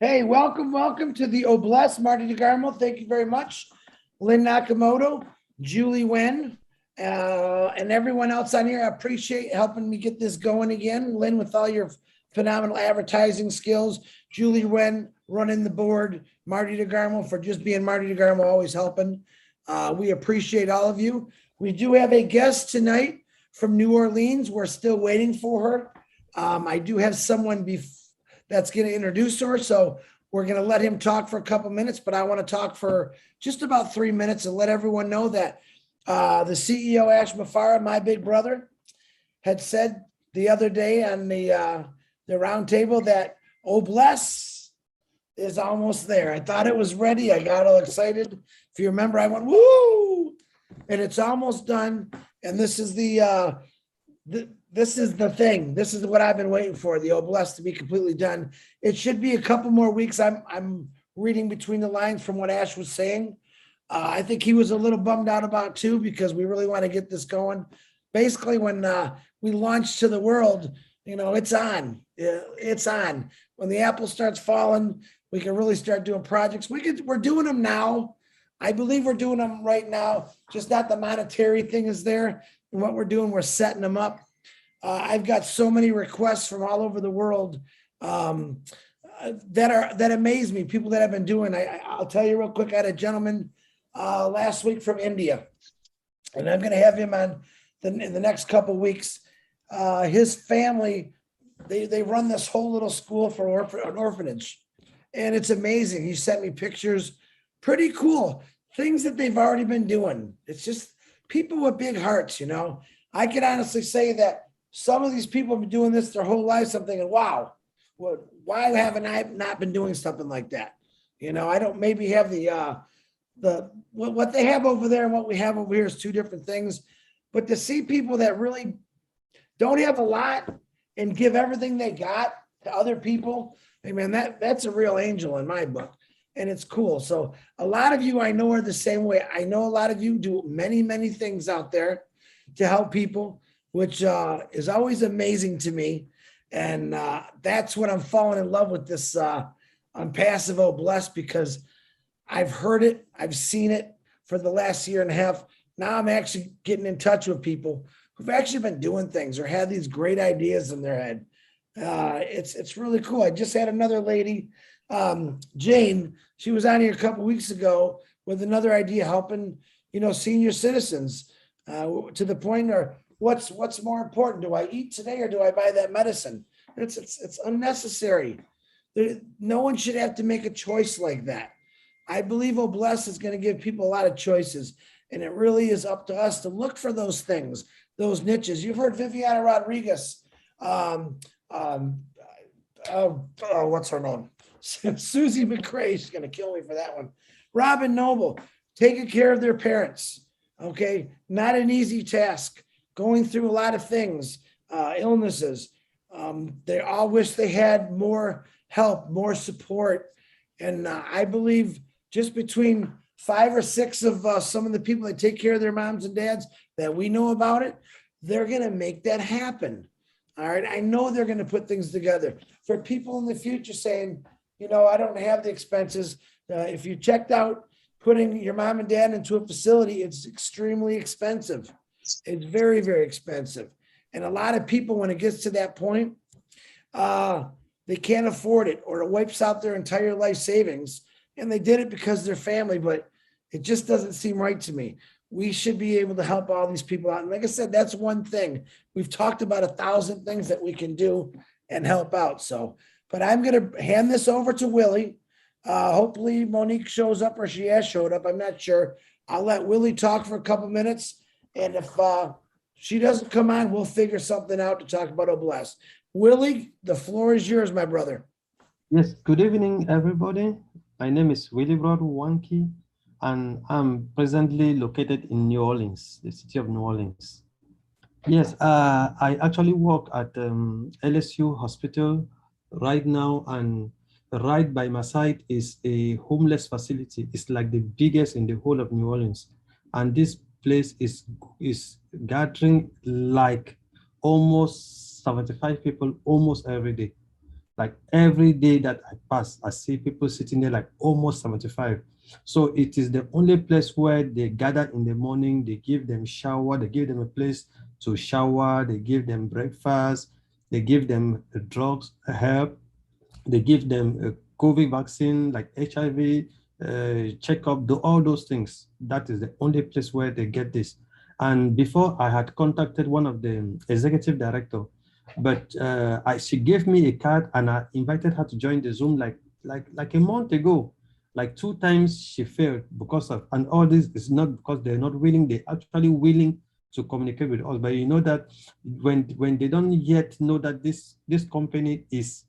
Hey, welcome to the Oblast, Marty DeGarmo. Thank you very much. Lynn Nakamoto, Julie Wen, and everyone else on here. I appreciate helping me get this going again. Lynn, with all your phenomenal advertising skills, Julie Wen running the board, Marty DeGarmo for just being Marty DeGarmo, always helping. We appreciate all of you. We do have a guest tonight from New Orleans. We're still waiting for her. I do have someone that's going to introduce her. So we're going to let him talk for a couple minutes, but I want to talk for just about 3 minutes and let everyone know that the CEO, Ash Mufareh, my big brother, had said the other day on the round table that Oblast is almost there. I thought it was ready. I got all excited. If you remember, I went, woo, and it's almost done. And this is this is the thing. This is what I've been waiting for, the Oblast to be completely done. It should be a couple more weeks. I'm reading between the lines from what Ash was saying. I think he was a little bummed out about too, because we really want to get this going. Basically, when we launch to the world, it's on. It's on. When the apple starts falling, we can really start doing projects. We're doing them now. I believe we're doing them right now. Just not the monetary thing is there. And what we're doing, we're setting them up. I've got so many requests from all over the world that amaze me. People that have been doing. I'll tell you real quick. I had a gentleman last week from India, and I'm going to have him on in the next couple of weeks. His family, they run this whole little school for an orphanage, and it's amazing. He sent me pictures, pretty cool things that they've already been doing. It's just people with big hearts. I can honestly say that some of these people have been doing this their whole lives. I'm thinking, wow, why haven't I not been doing something like that? I don't maybe have what they have over there and what we have over here is two different things. But to see people that really don't have a lot and give everything they got to other people, hey man, that's a real angel in my book. And it's cool. So a lot of you I know are the same way. I know a lot of you do many, many things out there to help people, which is always amazing to me. And that's what I'm falling in love with this Unpassive Oblast, because I've heard it, I've seen it for the last year and a half. Now I'm actually getting in touch with people who've actually been doing things or had these great ideas in their head. It's really cool. I just had another lady, Jane. She was on here a couple weeks ago with another idea, helping senior citizens to the point where what's more important? Do I eat today or do I buy that medicine? It's unnecessary. No one should have to make a choice like that. I believe Oblast is going to give people a lot of choices, and it really is up to us to look for those things, those niches. You've heard Viviana Rodriguez. What's her name? Susie McCray. She's going to kill me for that one. Robin Noble, taking care of their parents. Okay, not an easy task. Going through a lot of things, illnesses. They all wish they had more help, more support. And I believe just between 5 or 6 of some of the people that take care of their moms and dads that we know about it, they're going to make that happen. All right. I know they're going to put things together for people in the future saying, I don't have the expenses. If you checked out putting your mom and dad into a facility, it's extremely expensive. It's very, very expensive. And a lot of people, when it gets to that point, they can't afford it, or it wipes out their entire life savings. And they did it because they're family, but it just doesn't seem right to me. We should be able to help all these people out. And like I said, that's one thing. We've talked about 1,000 things that we can do and help out. So, but I'm going to hand this over to Willie. Hopefully Monique shows up, or she has showed up. I'm not sure. I'll let Willie talk for a couple minutes. And if she doesn't come on, we'll figure something out to talk about Oblast. Willie, the floor is yours, my brother. Yes, good evening, everybody. My name is Willie Broad-Wanke, and I'm presently located in New Orleans, the city of New Orleans. Yes, I actually work at LSU Hospital right now, and right by my side is a homeless facility. It's like the biggest in the whole of New Orleans. And this place is gathering like almost 75 people almost every day. Like every day that I pass, I see people sitting there like almost 75. So it is the only place where they gather in the morning, they give them shower, they give them a place to shower, they give them breakfast, they give them drugs, help, they give them a COVID vaccine, like HIV, checkup, do all those things. That is the only place where they get this. And before I had contacted one of the executive director, but she gave me a card and I invited her to join the Zoom like a month ago. Like 2 times she failed because of, and all this is not because they're not willing, they're actually willing to communicate with us. But you know that when they don't yet know that this company is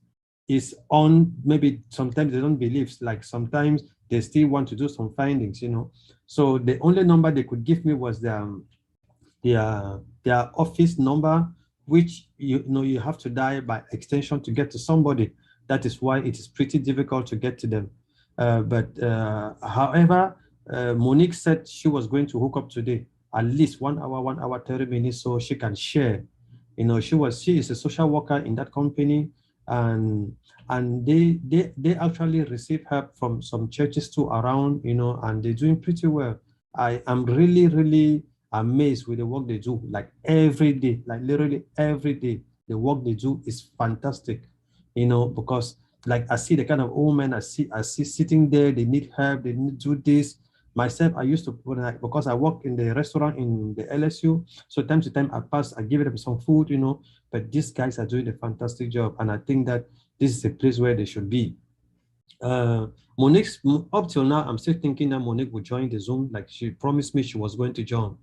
on, maybe sometimes they don't believe, like sometimes they still want to do some findings, you know. So the only number they could give me was their office number, which you know you have to dial by extension to get to somebody. That is why it is pretty difficult to get to them. However, Monique said she was going to hook up today, at least 1 hour, 30 minutes, so she can share. You know, she is a social worker in that company, and they actually receive help from some churches too around, you know, and they're doing pretty well. I am really amazed with the work they do, like every day, like literally every day. The work they do is fantastic, you know, because like I see the kind of old men I see sitting there, they need help, they need to do this. Myself, I used to, because I work in the restaurant in the LSU, so time to time I pass, I give them some food, you know, but these guys are doing a fantastic job. And I think that this is a place where they should be. Monique's, up till now, I'm still thinking that Monique will join the Zoom. Like she promised me she was going to join.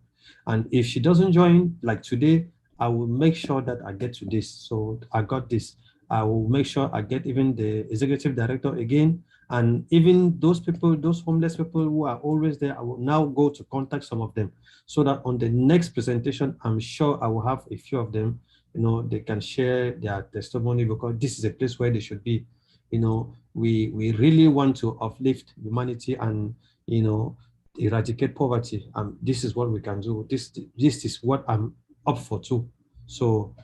And if she doesn't join, like today, I will make sure that I get to this. So I got this. I will make sure I get even the executive director again. And even those people, those homeless people who are always there, I will now go to contact some of them so that on the next presentation, I'm sure I will have a few of them, you know, they can share their testimony, because this is a place where they should be. You know, we really want to uplift humanity and, you know, eradicate poverty. This is what we can do. This is what I'm up for too. So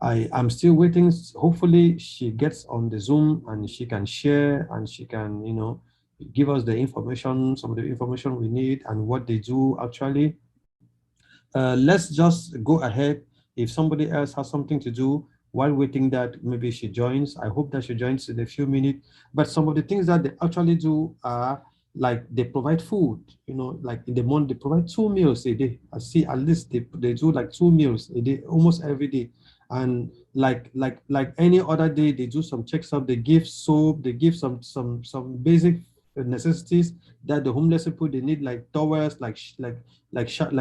I'm still waiting. Hopefully she gets on the Zoom and she can share and she can, you know, give us the information, some of the information we need and what they do actually. Let's just go ahead. If somebody else has something to do while waiting, that maybe she joins. I hope that she joins in a few minutes. But some of the things that they actually do are like they provide food, you know, like in the morning, they provide 2 meals a day. I see at least they do like 2 meals a day, almost every day. And like any other day, they do some checks up, they give soap, they give some basic necessities that the homeless people they need, like towels, like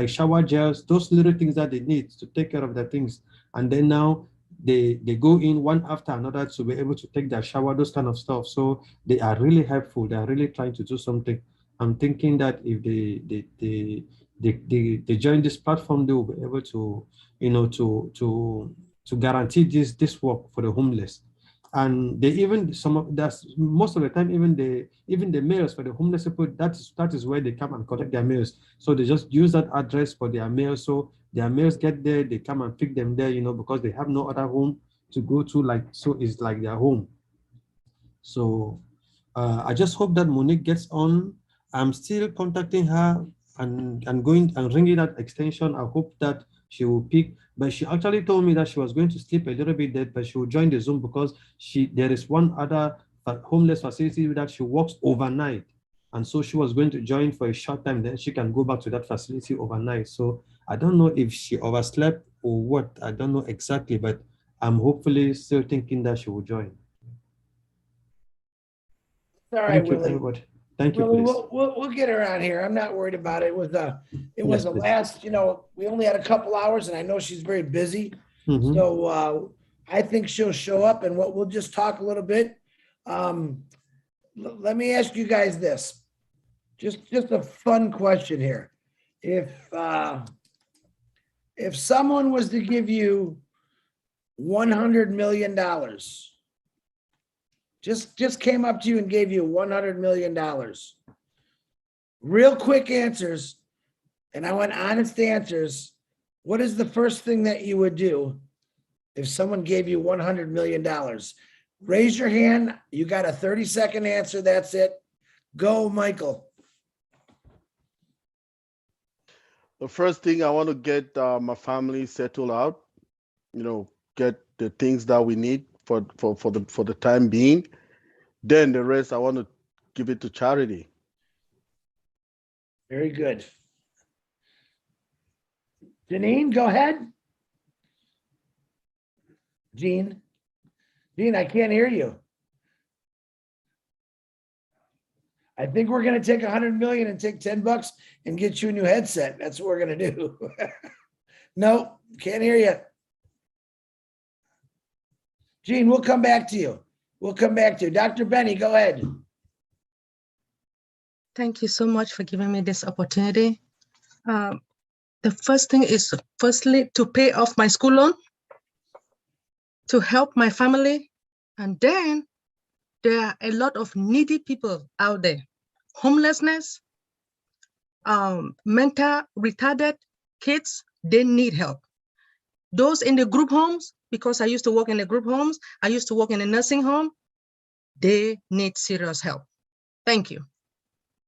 shower gels, those little things that they need to take care of their things. And then now they go in one after another to be able to take their shower, those kind of stuff. So they are really helpful. They are really trying to do something. I'm thinking that if they join this platform, they will be able to, you know, to guarantee this work for the homeless. And they even that's most of the time, even the mails for the homeless people, that is where they come and collect their mails. So they just use that address for their mail. So their mails get there, they come and pick them there, you know, because they have no other home to go to, like, so it's like their home. So I just hope that Monique gets on. I'm still contacting her and going and ringing that extension. I hope that she will pick, but she actually told me that she was going to sleep a little bit there, but she will join the Zoom because there is one other homeless facility that she works overnight. And so she was going to join for a short time, then she can go back to that facility overnight. So I don't know if she overslept or what, I don't know exactly, but I'm hopefully still thinking that she will join. All right, Thank you, Willie. everybody. Thank you, Willie, please. we'll get around here. I'm not worried about it. It was Yes, a please. last, you know, we only had a couple hours and I know she's very busy. Mhm. So I think she'll show up and we'll just talk a little bit. Let me ask you guys this. Just a fun question here. If someone was to give you $100 million, just came up to you and gave you $100 million, real quick answers, and I want honest answers. What is the first thing that you would do? if someone gave you $100 million? Raise your hand. You got a 30-second answer. That's it. Go, Michael. The first thing, I want to get my family settled out, get the things that we need for the time being. Then the rest, I want to give it to charity. Very good. Janine, go ahead. Jean, I can't hear you. I think we're going to take 100 million and take $10 and get you a new headset. That's what we're going to do. No, can't hear you. Gene, we'll come back to you. Dr. Benny, go ahead. Thank you so much for giving me this opportunity. The first thing is firstly to pay off my school loan, to help my family. And then there are a lot of needy people out there. Homelessness, mental retarded kids, they need help. Those in the group homes, because I used to work in the group homes, I used to work in a nursing home, they need serious help. Thank you.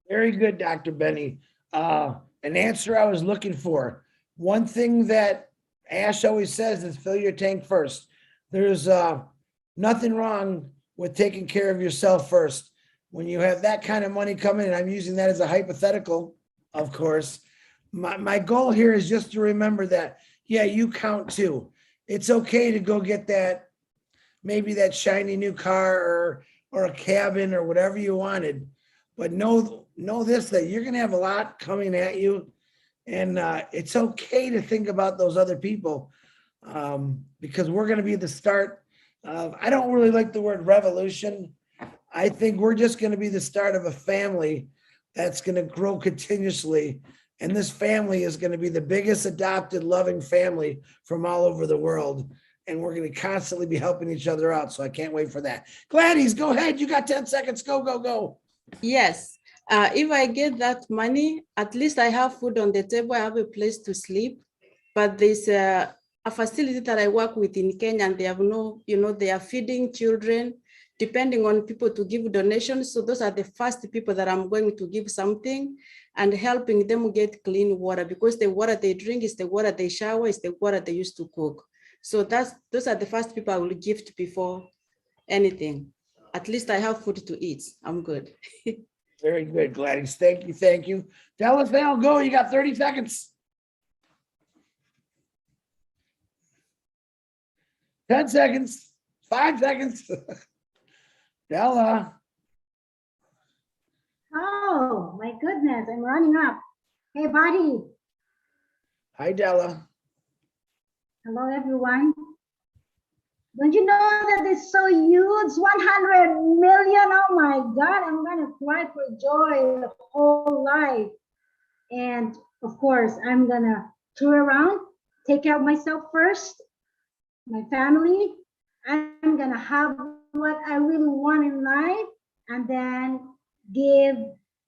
Very good, Dr. Benny. An answer I was looking for. One thing that Ash always says is fill your tank first. There's nothing wrong with taking care of yourself first. When you have that kind of money coming in, I'm using that as a hypothetical, of course. My goal here is just to remember that, yeah, you count too. It's okay to go get that, maybe that shiny new car or a cabin or whatever you wanted. But know this, that you're going to have a lot coming at you. And it's okay to think about those other people because we're going to be the start of, I don't really like the word revolution. I think we're just going to be the start of a family that's going to grow continuously. And this family is going to be the biggest adopted, loving family from all over the world. And we're going to constantly be helping each other out. So I can't wait for that. Gladys, go ahead. You got 10 seconds. Go, go, go. Yes. If I get that money, at least I have food on the table. I have a place to sleep. But there's a facility that I work with in Kenya, and they have they are feeding children, depending on people to give donations. So those are the first people that I'm going to give something and helping them get clean water, because the water they drink is the water they shower, is the water they used to cook. So those are the first people I will gift before anything. At least I have food to eat. I'm good. Very good, Gladys. Thank you. Thank you. Delathale, go. You got 30 seconds. 10 seconds. 5 seconds. Della. Oh, my goodness. I'm running up. Hey, buddy. Hi, Della. Hello, everyone. Don't you know that it's so huge? 100 million. Oh, my God. I'm going to cry for joy the whole life. And, of course, I'm going to tour around, take care of myself first, my family. I'm going to have what I really want in life, and then give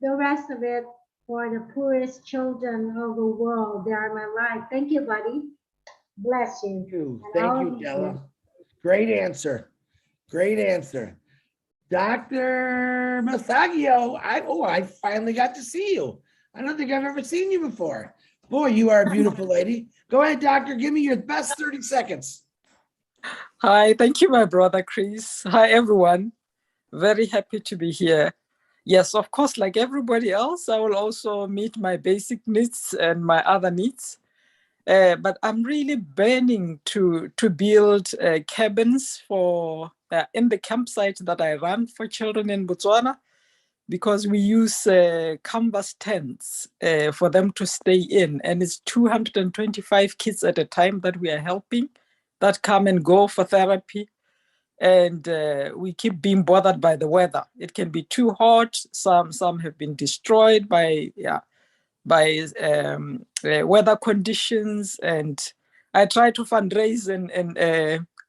the rest of it for the poorest children of the world. They are my life. Thank you, buddy. Bless you. Thank you, Della. Great answer. Great answer. Dr. Masagio, I finally got to see you. I don't think I've ever seen you before. Boy, you are a beautiful lady. Go ahead, doctor. Give me your best 30 seconds. Hi, thank you, my brother Chris. Hi, everyone. Very happy to be here. Yes, of course, like everybody else, I will also meet my basic needs and my other needs. But I'm really burning to build cabins for in the campsite that I run for children in Botswana, because we use canvas tents for them to stay in. And it's 225 kids at a time that we are helping that come and go for therapy. And we keep being bothered by the weather. It can be too hot. Some have been destroyed by weather conditions. And I try to fundraise and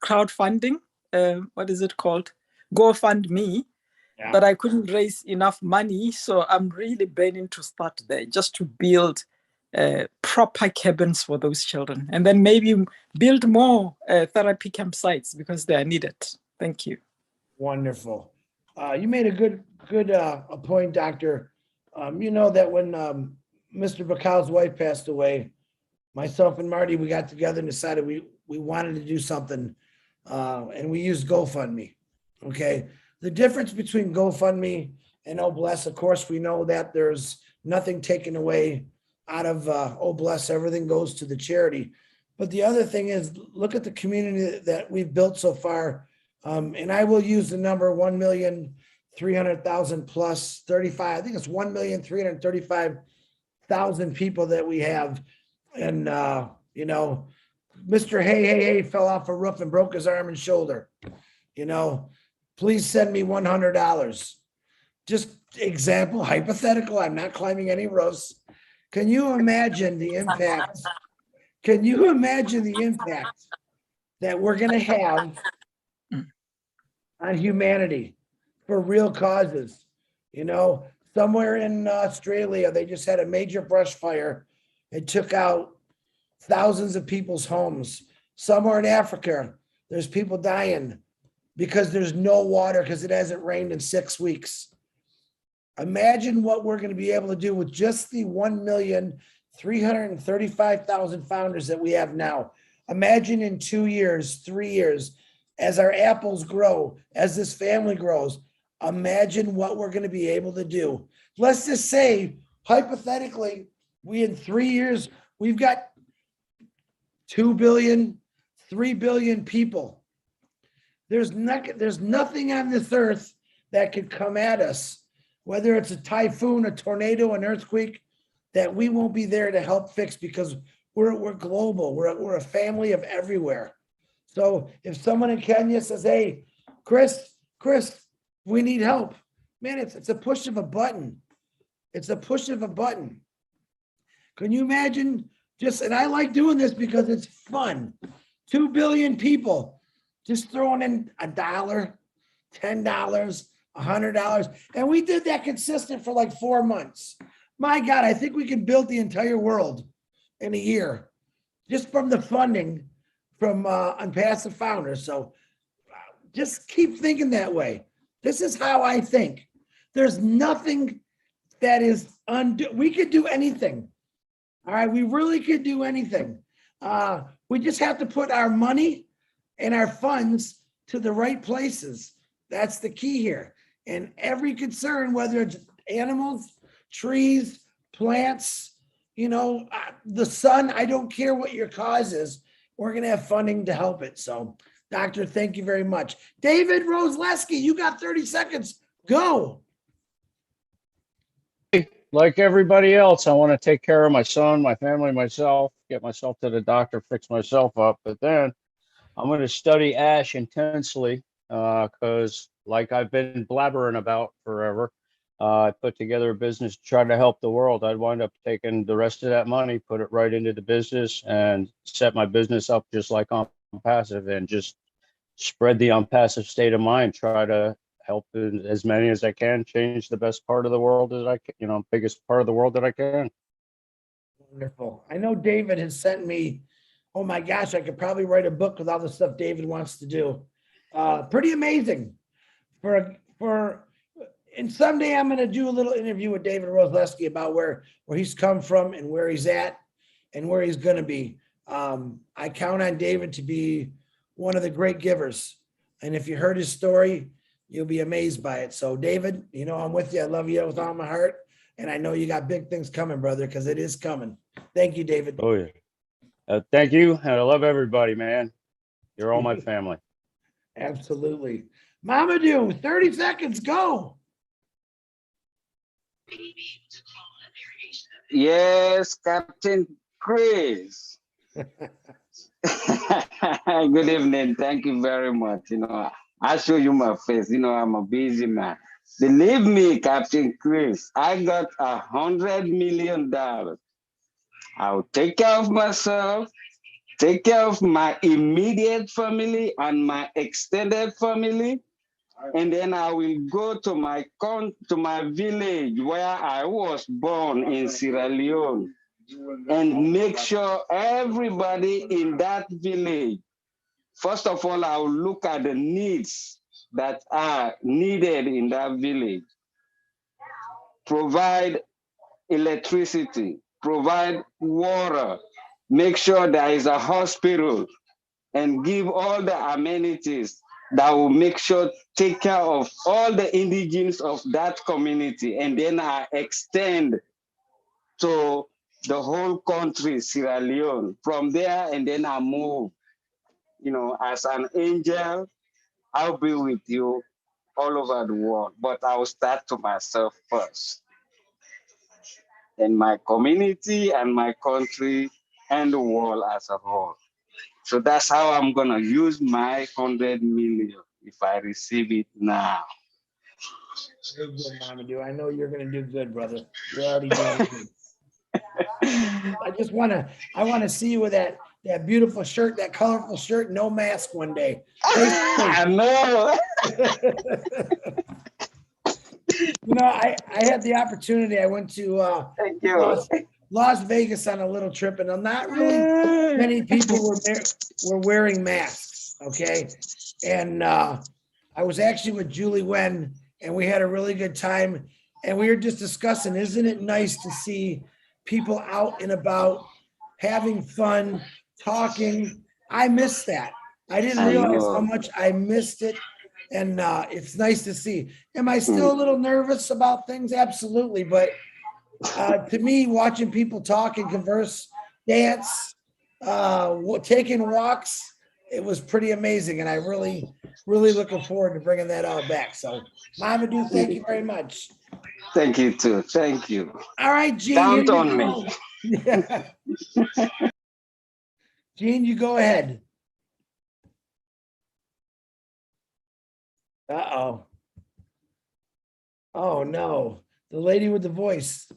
crowdfunding. What is it called? GoFundMe. Yeah. But I couldn't raise enough money. So I'm really burning to start there, just to build proper cabins for those children, and then maybe build more therapy campsites because they are needed. Thank you. Wonderful. You made a good a point, Doctor. You know that when Mr. Bacal's wife passed away, myself and Marty, we got together and decided we wanted to do something, and we used GoFundMe. Okay. The difference between GoFundMe and Oh Bless, of course, we know that there's nothing taken away out of Oh Bless. Everything goes to the charity. But the other thing is, look at the community that we've built so far. And I will use the number 1,300,000 plus 35. I think it's 1,335,000 people that we have. And, you know, Mr. Hey fell off a roof and broke his arm and shoulder. You know, please send me $100. Just example, hypothetical. I'm not climbing any roofs. Can you imagine the impact? Can you imagine the impact that we're going to have on humanity for real causes? You know, somewhere in Australia, they just had a major brush fire. It took out thousands of people's homes. Somewhere in Africa, there's people dying because there's no water because it hasn't rained in 6 weeks. Imagine what we're going to be able to do with just the 1,335,000 founders that we have now. Imagine in 2 years, 3 years, as our apples grow, as this family grows, imagine what we're going to be able to do. Let's just say, hypothetically, we in 3 years, we've got 2 billion, 3 billion people. There's nothing on this earth that could come at us, whether it's a typhoon, a tornado, an earthquake, that we won't be there to help fix because we're global. We're a family of everywhere. So if someone in Kenya says, hey, Chris, we need help, man, it's a push of a button. It's a push of a button. Can you imagine and I like doing this because it's fun. 2 billion people just throwing in $1, $10, $100. And we did that consistent for like 4 months. My God, I think we can build the entire world in a year just from the funding from Unpassive Founders. So just keep thinking that way. This is how I think. There's nothing that is we could do anything. All right, we really could do anything. We just have to put our money and our funds to the right places. That's the key here. And every concern, whether it's animals, trees, plants, you know, the sun, I don't care what your cause is, we're going to have funding to help it. So, Doctor, thank you very much. David Rosleski, you got 30 seconds. Go. Like everybody else, I want to take care of my son, my family, myself, get myself to the doctor, fix myself up. But then I'm going to study ASH intensely because like I've been blabbering about forever, I put together a business to try to help the world. I'd wind up taking the rest of that money, put it right into the business and set my business up just like Unpassive and just spread the Unpassive state of mind, try to help as many as I can, change the best part of the world that I can, biggest part of the world that I can. Wonderful. I know David has sent me, oh my gosh, I could probably write a book with all the stuff David wants to do. Pretty amazing. And someday I'm going to do a little interview with David Rosleski about where he's come from and where he's at and where he's going to be. I count on David to be one of the great givers. And if you heard his story, you'll be amazed by it. So David, I'm with you. I love you with all my heart. And I know you got big things coming, brother, because it is coming. Thank you, David. Oh, yeah. Thank you. And I love everybody, man. You're all my family. Absolutely. Mamadou, 30 seconds, go. Yes, Captain Chris. Good evening. Thank you very much. I show you my face. I'm a busy man. Believe me, Captain Chris, I got $100 million. I'll take care of myself, take care of my immediate family and my extended family. And then I will go to my village where I was born in Sierra Leone. and make sure everybody in that village, first of all, I'll look at the needs that are needed in that village. Provide electricity, provide water, make sure there is a hospital, and give all the amenities that will make sure take care of all the indigenes of that community. And then I extend to the whole country, Sierra Leone. From there, and then I move, as an angel, I'll be with you all over the world, but I will start to myself first. And my community and my country and the world as a whole. So that's how I'm gonna use my 100 million if I receive it now. Very good, Mamadou. I know you're gonna do good, brother. You're already doing good. I wanna see you with that beautiful shirt, that colorful shirt, no mask one day. I know. I had the opportunity. I went to Thank you. Las Vegas on a little trip, and not really many people were wearing masks. Okay, and I was actually with Julie Wen, and we had a really good time. And we were just discussing, isn't it nice to see people out and about having fun, talking? I missed that. I didn't realize how much I missed it. And it's nice to see. Am I still a little nervous about things? Absolutely. But to me, watching people talk and converse, dance, taking walks, it was pretty amazing. And I really, really looking forward to bringing that all back. So, Mamadou, thank you very much. Thank you too. Thank you. All right, Gene. Count on me. Yeah. Gene, you go ahead. Uh-oh. Oh, no. The lady with the voice.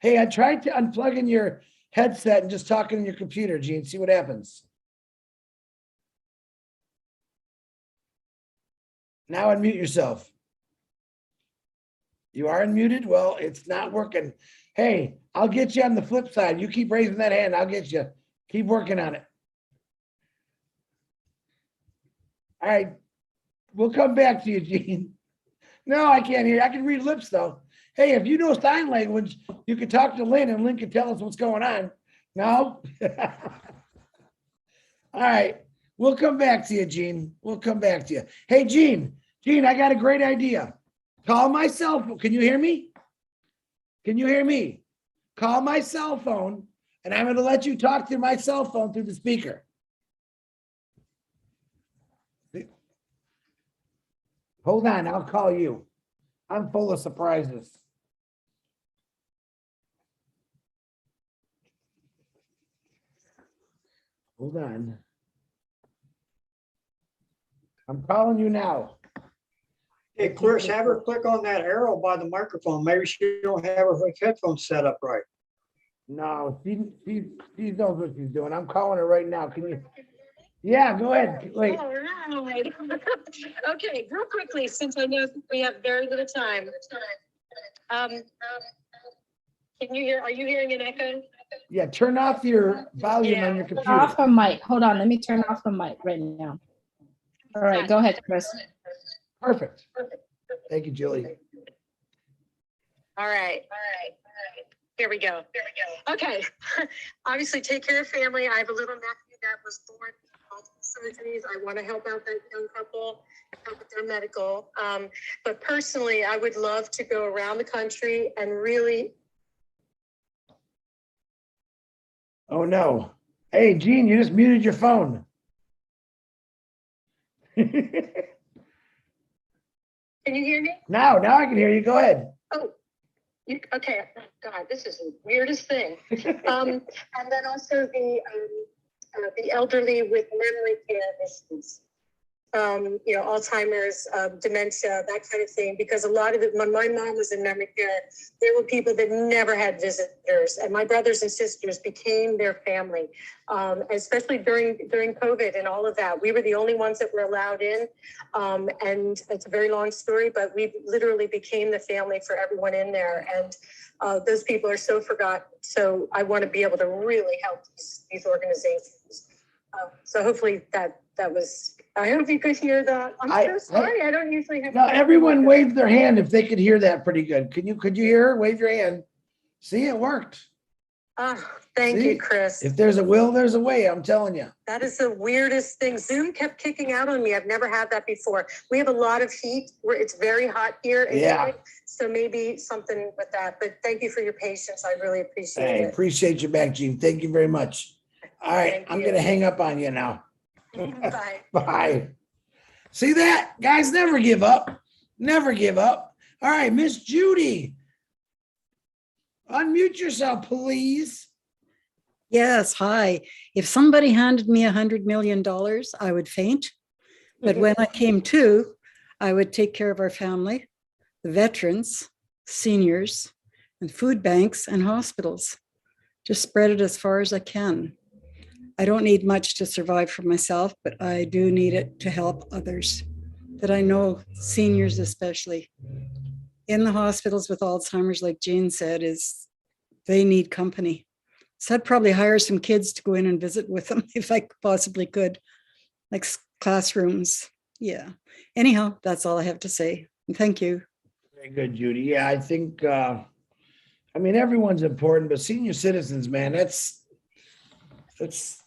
Hey, I tried to unplug in your headset and just talking in your computer, Gene. See what happens. Now unmute yourself. You are unmuted? Well, it's not working. Hey, I'll get you on the flip side. You keep raising that hand. I'll get you. Keep working on it. All right. We'll come back to you, Gene. No, I can't hear. I can read lips, though. Hey, if you know sign language, you can talk to Lynn, and Lynn can tell us what's going on. No? All right. We'll come back to you, Gene. We'll come back to you. Hey, Gene. Gene, I got a great idea. Call my cell phone. Can you hear me? Can you hear me? Call my cell phone, and I'm going to let you talk through my cell phone through the speaker. Hold on, I'll call you. I'm full of surprises. Hold on. I'm calling you now. Hey, Chris, have her click on that arrow by the microphone. Maybe she don't have her headphones set up right. No, she knows what she's doing. I'm calling her right now. Can you? Yeah, go ahead. Wait. All right. Okay, real quickly, since I know we have very little time. Can you hear, are you hearing an echo? Yeah, turn off your volume on your computer. Off her mic. Hold on, let me turn off the mic right now. All right, go ahead, Chris. Perfect. Thank you, Julie. All right. Here we go. Okay. Obviously, take care of family. I have a little nephew that was born with multiple surgeries. I want to help out that young couple, help with their medical. But personally, I would love to go around the country and really. Oh, no. Hey, Gene, you just muted your phone. Can you hear me? Now I can hear you. Go ahead. Oh, okay. God, this is the weirdest thing. And then also the elderly with memory care issues. Alzheimer's, dementia, that kind of thing, because a lot of it, when my mom was in memory care, there were people that never had visitors, and my brothers and sisters became their family, especially during COVID and all of that. We were the only ones that were allowed in, and it's a very long story, but we literally became the family for everyone in there, and those people are so forgotten. So I want to be able to really help these organizations. So hopefully that was, I hope you could hear that. I'm so sorry. I don't usually have. No, everyone waved their hand if they could hear that pretty good. Could you hear her? Wave your hand. See, it worked. Thank See? you, Chris. If there's a will, there's a way. I'm telling you. That is the weirdest thing. Zoom kept kicking out on me. I've never had that before. We have a lot of heat. It's very hot here. And Yeah. so maybe something with that. But thank you for your patience. I really appreciate I it. appreciate you back, Gene. Thank you very much. All right, Thank I'm you. going to hang up on you now. Bye. Bye. See that? Guys, never give up. Never give up. All right, Miss Judy. Unmute yourself, please. Yes, hi. If somebody handed me $100 million, I would faint. But when I came to, I would take care of our family, the veterans, seniors, and food banks and hospitals. Just spread it as far as I can. I don't need much to survive for myself, but I do need it to help others that I know, seniors especially. In the hospitals with Alzheimer's, like Jean said, they need company. So I'd probably hire some kids to go in and visit with them if I possibly could, like classrooms. Yeah. Anyhow, that's all I have to say. And thank you. Very good, Judy. Yeah, I think, everyone's important, but senior citizens, man, that's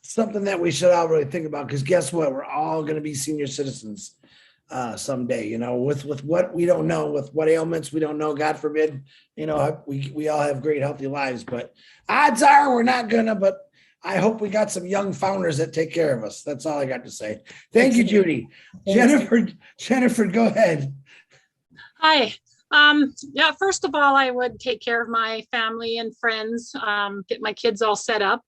something that we should all really think about, because guess what? We're all going to be senior citizens someday, with what we don't know, with what ailments we don't know, God forbid, we all have great, healthy lives, but odds are we're not gonna, but I hope we got some young founders that take care of us. That's all I got to say. Thank you, Judy. Jennifer, go ahead. Hi. Yeah, first of all, I would take care of my family and friends, get my kids all set up.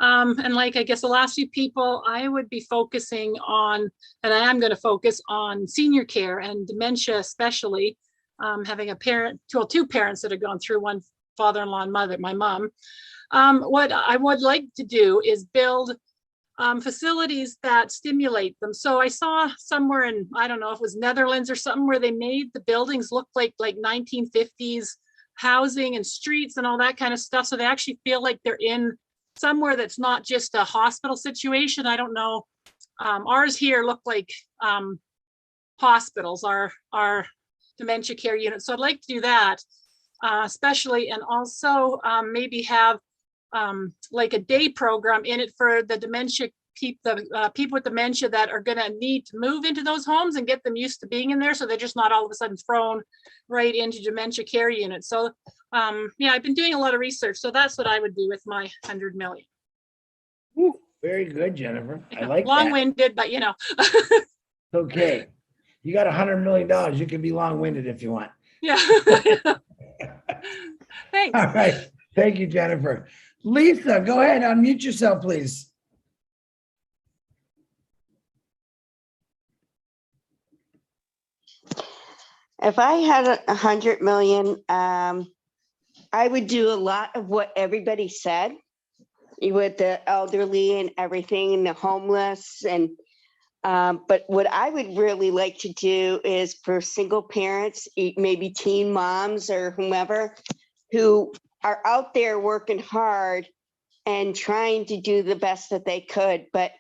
And like, I guess the last few people, I would be focusing on, and I am going to focus on senior care and dementia, especially having two parents that have gone through, one father-in-law and mother, my mom. What I would like to do is build facilities that stimulate them. So I saw somewhere in, I don't know if it was Netherlands or something, where they made the buildings look like 1950s housing and streets and all that kind of stuff. So they actually feel like they're in somewhere that's not just a hospital situation. I don't know. Ours here look like hospitals, our dementia care unit. So I'd like to do that, especially, and also maybe have like a day program in it for the dementia people with dementia that are going to need to move into those homes and get them used to being in there, so they're just not all of a sudden thrown right into dementia care units. So yeah, I've been doing a lot of research, so that's what I would do with my 100 million. Very good, Jennifer. I like that. Long-winded, but Okay. You got $100 million. You can be long-winded if you want. Yeah. Thanks. All right. Thank you, Jennifer. Lisa, go ahead. Unmute yourself, please. If I had 100 million, I would do a lot of what everybody said with the elderly and everything and the homeless. And but what I would really like to do is for single parents, maybe teen moms or whomever, who are out there working hard and trying to do the best that they could. But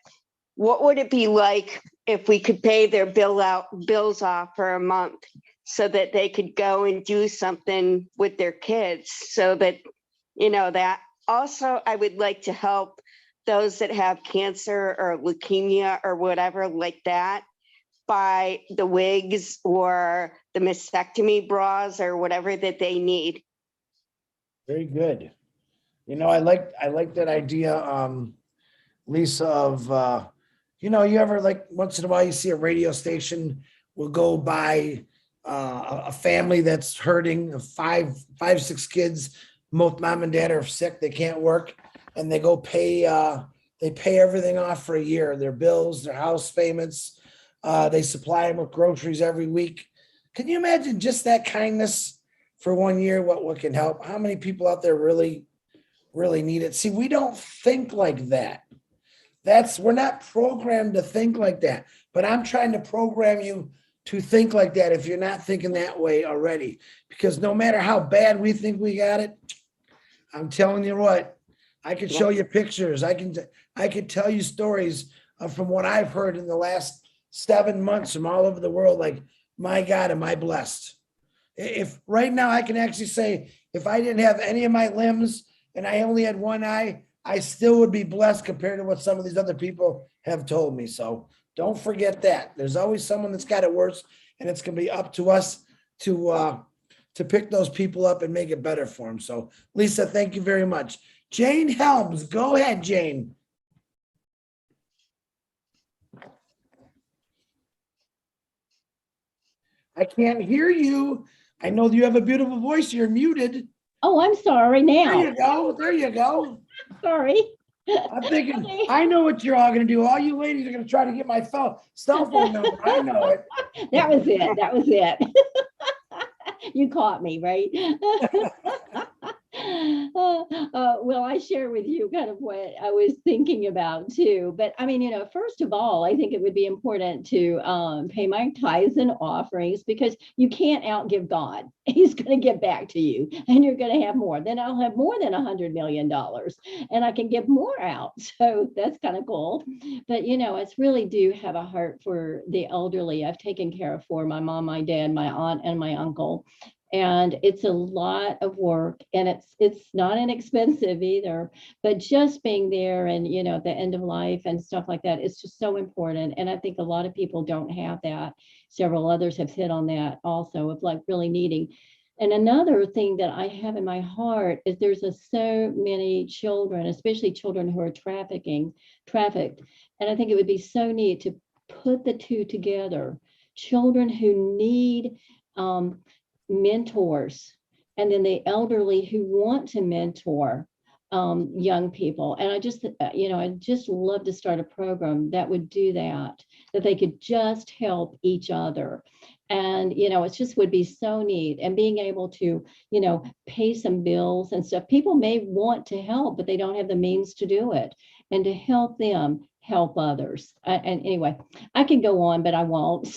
what would it be like if we could pay their bills off for a month, so that they could go and do something with their kids, so that, that. Also, I would like to help those that have cancer or leukemia or whatever like that, buy the wigs or the mastectomy bras or whatever that they need. Very good. I like that idea, Lisa, of, you ever, once in a while you see a radio station will go by a family that's hurting, five, 6 kids, both mom and dad are sick, they can't work, and they go pay everything off for a year, their bills, their house payments, They supply them with groceries every week. Can you imagine just that kindness for 1 year? What can help? How many people out there really need it? See, we don't think like that. We're not programmed to think like that, but I'm trying to program you to think like that if you're not thinking that way already, because no matter how bad we think we got it, I'm telling you what, I could show you pictures. I could tell you stories from what I've heard in the last 7 months from all over the world. Like, my God, am I blessed? If right now I can actually say, if I didn't have any of my limbs and I only had one eye, I still would be blessed compared to what some of these other people have told me. So don't forget that. There's always someone that's got it worse, and it's going to be up to us to pick those people up and make it better for them. So Lisa, thank you very much. Jane Helms, go ahead, Jane. I can't hear you. I know you have a beautiful voice. You're muted. Oh, I'm sorry now. There you go. There you go. Sorry. I'm thinking, I know what you're all going to do. All you ladies are going to try to get my cell phone number. I know it. That was it. That was it. You caught me, right? Well, I share with you kind of what I was thinking about too. But I mean, first of all, I think it would be important to pay my tithes and offerings, because you can't outgive God. He's going to get back to you, and you're going to have more. Then I'll have more than $100 million, and I can give more out. So that's kind of cool. But I really do have a heart for the elderly. I've taken care of for my mom, my dad, my aunt, and my uncle. And it's a lot of work, and it's not inexpensive either, but just being there and, at the end of life and stuff like that, it's just so important. And I think a lot of people don't have that. Several others have hit on that also, of like really needing. And another thing that I have in my heart is there's so many children, especially children who are trafficked. And I think it would be so neat to put the two together. Children who need mentors, and then the elderly who want to mentor young people. And I just, I'd just love to start a program that would do that they could just help each other. And, it just would be so neat. And being able to, pay some bills and stuff. People may want to help, but they don't have the means to do it. And to help them help others. And anyway, I can go on, but I won't.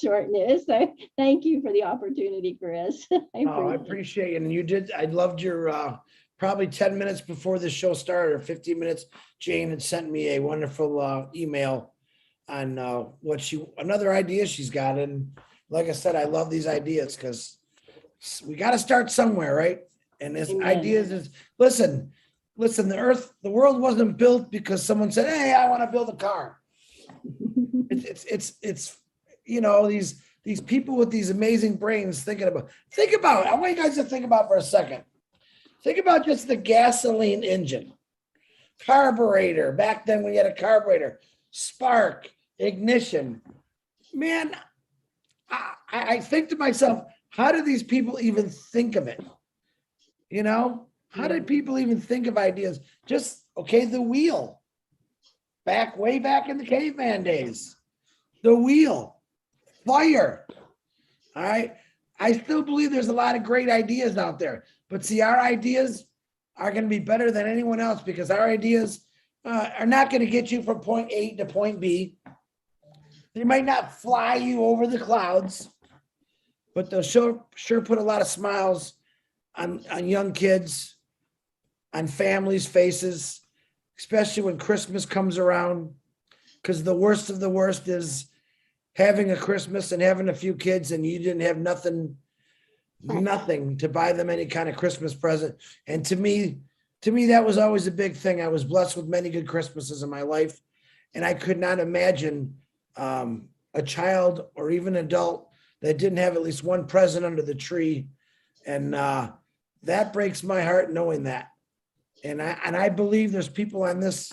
Shorten it. So thank you for the opportunity, Chris. I appreciate it. And you did. I loved your probably 10 minutes before the show started, or 15 minutes. Jane had sent me a wonderful email on another idea she's got. And like I said, I love these ideas because we got to start somewhere, right? And this ideas is, listen, the world wasn't built because someone said, hey, I want to build a car. It's these people with these amazing brains think about, I want you guys to think about for a second. Think about just the gasoline engine, carburetor. Back then we had a carburetor, spark, ignition. Man, I think to myself, how do these people even think of it? How did people even think of ideas? Just, the wheel. Way back in the caveman days. The wheel. Fire. All right. I still believe there's a lot of great ideas out there, but see, our ideas are going to be better than anyone else, because our ideas are not going to get you from point A to point B. They might not fly you over the clouds, but they'll sure put a lot of smiles on young kids, on families' faces, especially when Christmas comes around, because the worst of the worst is having a Christmas and having a few kids and you didn't have nothing to buy them any kind of Christmas present. And to me, that was always a big thing. I was blessed with many good Christmases in my life, and I could not imagine a child or even adult that didn't have at least one present under the tree. And that breaks my heart knowing that. And I believe there's people on this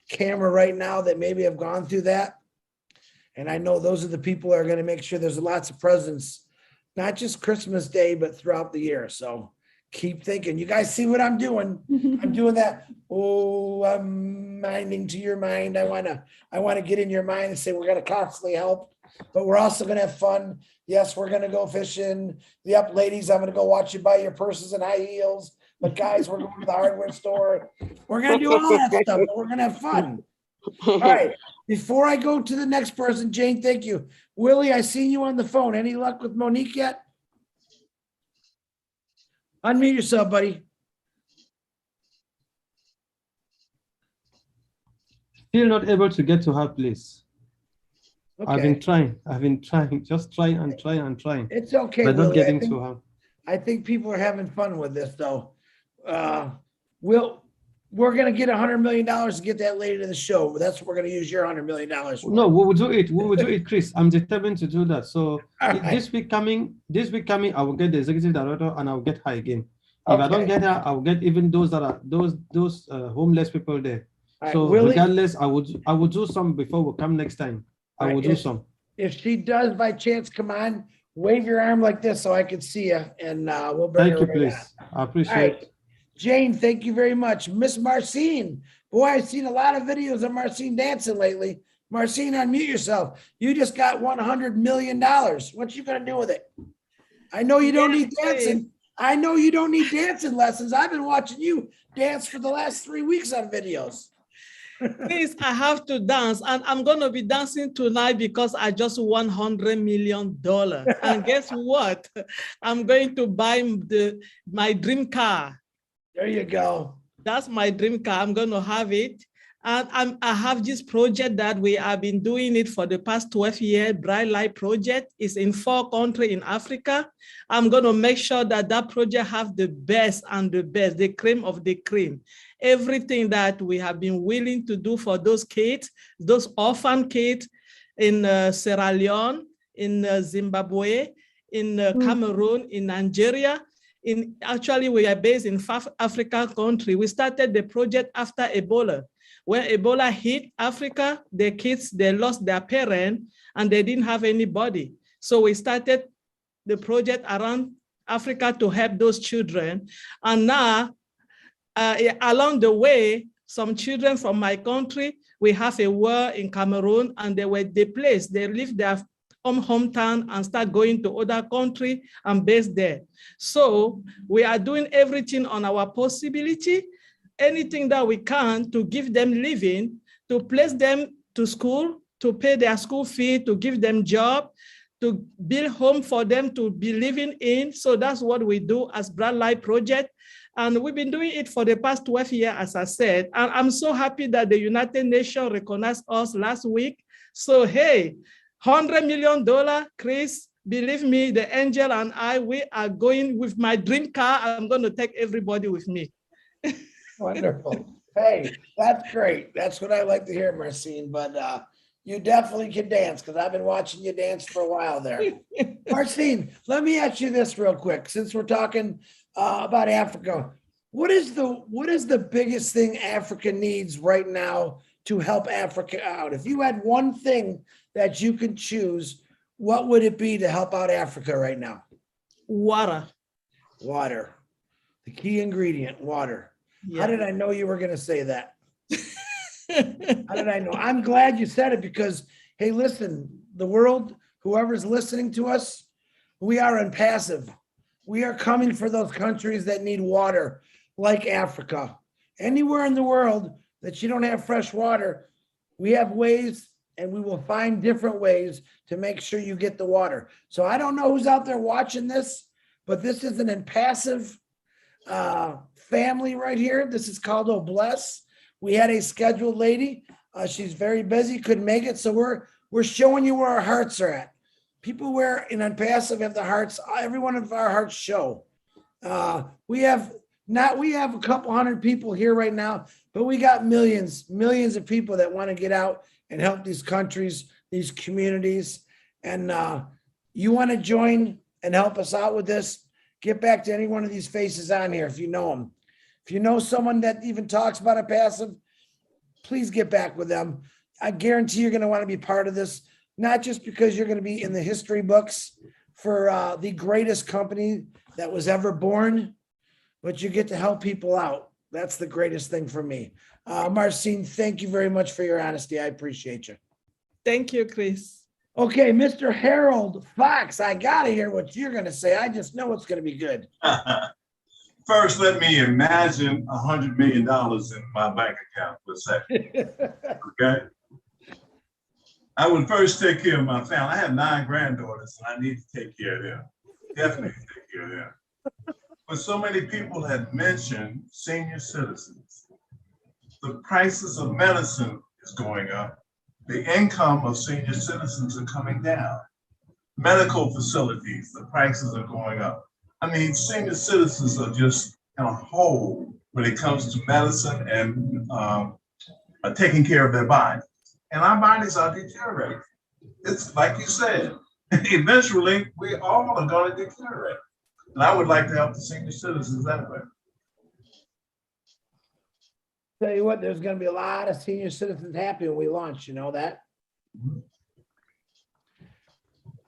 camera right now that maybe have gone through that. And I know those are the people that are going to make sure there's lots of presents, not just Christmas Day, but throughout the year. So keep thinking. You guys see what I'm doing? I'm doing that. Oh, I'm minding to your mind. I want to get in your mind and say, we're going to constantly help, but we're also going to have fun. Yes, we're going to go fishing. Yep, ladies, I'm going to go watch you buy your purses and high heels. But guys, we're going to the hardware store. We're going to do all that stuff, but we're going to have fun. All right. Before I go to the next person, Jane, thank you. Willie, I seen you on the phone. Any luck with Monique yet? Unmute yourself, buddy. Still not able to get to her place. Okay. I've been trying, just trying and trying and trying. It's okay, But not Willie. getting to her. I think people are having fun with this, though. We're going to get $100 million to get that lady to the show. That's what we're going to use your $100 million for. No, we will do it. We will do it, Chris. I'm determined to do that. So right. this week coming, I will get the executive director and I will get her again. If I don't Okay. get her, I will get even those that are those homeless people there. All right, So Willie- regardless, I would do some before we come next time. I All will right, do if- some. If she does by chance come on, wave your arm like this so I can see you, and we'll bring Thank her you, right please. on. I appreciate All right. it. Jane, thank you very much. Miss Marcine, boy, I've seen a lot of videos of Marcine dancing lately. Marcine, unmute yourself. You just got $100 million. What you gonna do with it? I know you don't need dancing. I know you don't need dancing lessons. I've been watching you dance for the last 3 weeks on videos. Please, I have to dance, and I'm going to be dancing tonight because I just won $100 million. And guess what? I'm going to buy my dream car. There you go. That's my dream car. I'm going to have it. And I have this project that we have been doing it for the past 12 years. Bright Light Project is in 4 countries in Africa. I'm going to make sure that that project have the best and the best, the cream of the cream. Everything that we have been willing to do for those kids, those orphan kids in Sierra Leone, in Zimbabwe, in Cameroon, in Nigeria. Actually, we are based in South African country. We started the project after Ebola. When Ebola hit Africa, the kids, they lost their parent and they didn't have anybody. So we started the project around Africa to help those children. And now, along the way, some children from my country, we have a war in Cameroon and they were displaced. They left their hometown and start going to other country and based there. So we are doing everything on our possibility, anything that we can to give them living, to place them to school, to pay their school fee, to give them job, to build home for them to be living in. So that's what we do as Bright Light Project. And we've been doing it for the past 12 years, as I said. And I'm so happy that the United Nations recognized us last week. So, hey, $100 million, Chris, believe me, the angel and I, we are going with my dream car. I'm going to take everybody with me. Wonderful. Hey, that's great. That's what I like to hear, Marcine. But you definitely can dance because I've been watching you dance for a while there. Marcine, let me ask you this real quick. Since we're talking about Africa, what is the biggest thing Africa needs right now to help Africa out? If you had one thing that you could choose, what would it be to help out Africa right now? Water. Water. The key ingredient, water. Yeah. How did I know you were going to say that? How did I know? I'm glad you said it because, hey, listen, the world, whoever's listening to us, we are impassive. We are coming for those countries that need water, like Africa. Anywhere in the world that you don't have fresh water, we have ways and we will find different ways to make sure you get the water. So I don't know who's out there watching this, but this is an impassive family right here. This is called Obless. We had a scheduled lady. She's very busy, couldn't make it. So we're showing you where our hearts are at. People where in Impassive have the hearts, every one of our hearts show. We have a couple hundred people here right now, but we got millions of people that want to get out and help these countries, these communities. And you want to join and help us out with this, get back to any one of these faces on here if you know them. If you know someone that even talks about Impassive, please get back with them. I guarantee you're going to want to be part of this, not just because you're going to be in the history books for the greatest company that was ever born, but you get to help people out. That's the greatest thing for me. Marcin, thank you very much for your honesty. I appreciate you. Thank you, Chris. Okay, Mr. Harold Fox, I gotta hear what you're gonna say. I just know it's gonna be good. First, let me imagine $100 million in my bank account for a second. Okay. I would first take care of my family. I have 9 granddaughters and I need to take care of them. Definitely take care of them. But so many people have mentioned senior citizens. The prices of medicine is going up. The income of senior citizens are coming down. Medical facilities, the prices are going up. I mean, senior citizens are just in a hole when it comes to medicine and taking care of their bodies. And our bodies are deteriorating. It's like you said, eventually we all are going to deteriorate. And I would like to help the senior citizens that way. Tell you what, there's gonna be a lot of senior citizens happy when we launch, you know that?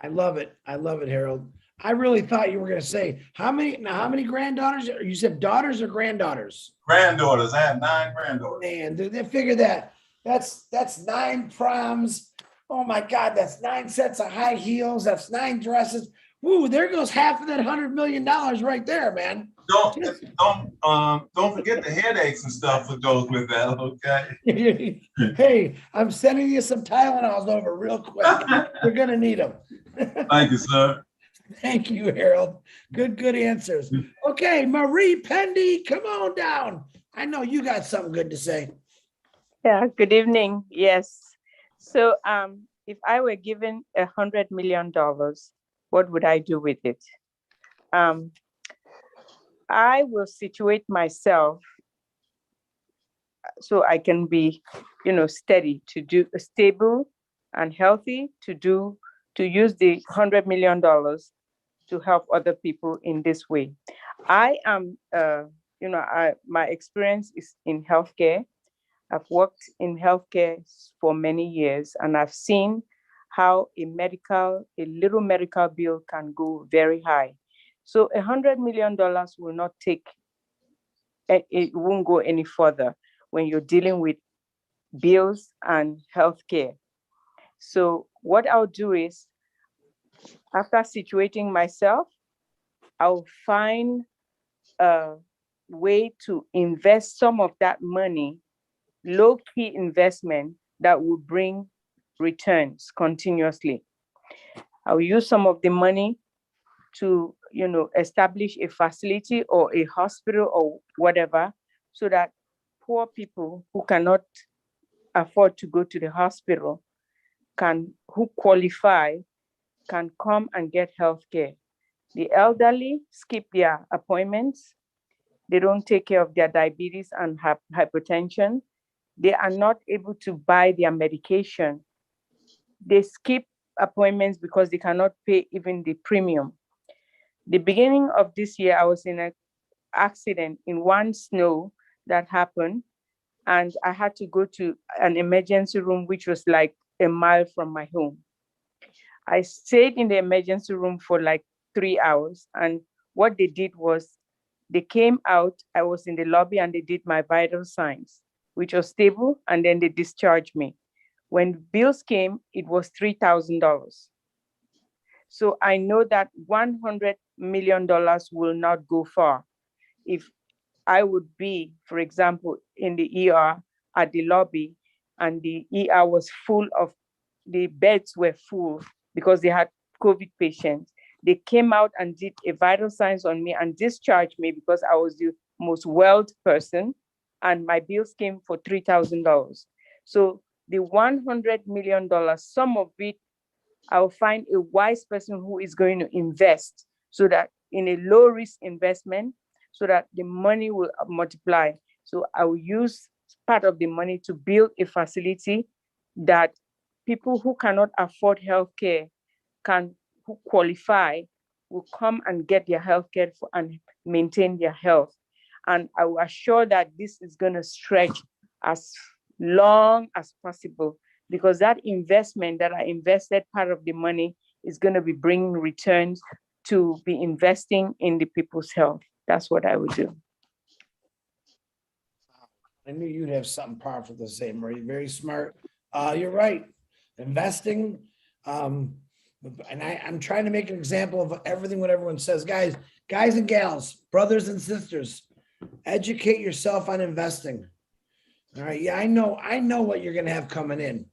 I love it. I love it, Harold. I really thought you were gonna say, how many granddaughters? You said daughters or granddaughters? Granddaughters, I have 9 granddaughters. Man, they figure that. That's 9 proms. Oh my God, that's 9 sets of high heels. That's 9 dresses. Woo, there goes half of that $100 million right there, man. Don't forget the headaches and stuff that goes with that, okay? Hey, I'm sending you some Tylenols over real quick. You're gonna need them. Thank you, sir. Thank you, Harold. Good answers. Okay, Marie Pendy, come on down. I know you got something good to say. Yeah, good evening. Yes. So if I were given $100 million, what would I do with it? I will situate myself so I can be, steady stable and healthy to use the $100 million to help other people in this way. I am, my experience is in healthcare. I've worked in healthcare for many years, and I've seen how a little medical bill can go very high. So $100 million will not it won't go any further when you're dealing with bills and healthcare. So what I'll do is, after situating myself, I'll find a way to invest some of that money, low-key investment that will bring returns continuously. I'll use some of the money to, establish a facility or a hospital or whatever, so that poor people who cannot afford to go to the hospital who qualify can come and get healthcare. The elderly skip their appointments. They don't take care of their diabetes and hypertension. They are not able to buy their medication. They skip appointments because they cannot pay even the premium. The beginning of this year, I was in an accident in one snow that happened, and I had to go to an emergency room, which was like a mile from my home. I stayed in the emergency room for like 3 hours, and what they did was they came out, I was in the lobby, and they did my vital signs, which was stable, and then they discharged me. When bills came, it was $3,000. So I know that $100 million will not go far. If I would be, for example, in the ER at the lobby, and the ER was full of, the beds were full because they had COVID patients. They came out and did a vital signs on me and discharged me because I was the most wealthy person, and my bills came for $3,000. So the $100 million, some of it, I'll find a wise person who is going to invest, so that in a low risk investment, so that the money will multiply. So I will use part of the money to build a facility that people who cannot afford healthcare who qualify, will come and get their healthcare and maintain their health. And I will assure that this is going to stretch as long as possible, because that investment that I invested, part of the money is going to be bringing returns to be investing in the people's health. That's what I would do. I knew you'd have something powerful to say, Marie. Very smart. You're right. Investing. And I'm trying to make an example of everything what everyone says. Guys and gals, brothers and sisters, educate yourself on investing. All right. Yeah, I know what you're going to have coming in.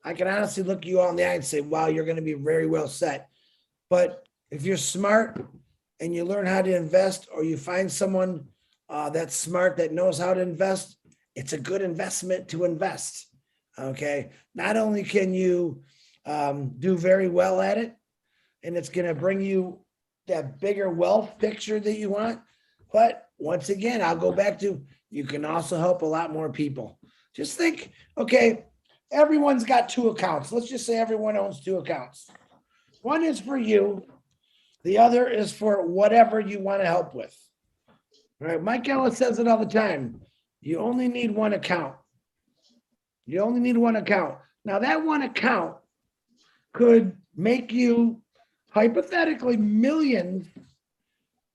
I can honestly look you all in the eye and say, wow, you're going to be very well set. But if you're smart and you learn how to invest, or you find someone that's smart that knows how to invest, it's a good investment to invest. Okay. Not only can you do very well at it, and it's going to bring you that bigger wealth picture that you want, but once again, I'll go back to, you can also help a lot more people. Just think, okay, everyone's got 2 accounts. Let's just say everyone owns 2 accounts. One is for you. The other is for whatever you want to help with. All right. Mike Ellis says it all the time. You only need 1 account. You only need 1 account. Now that 1 account could make you hypothetically millions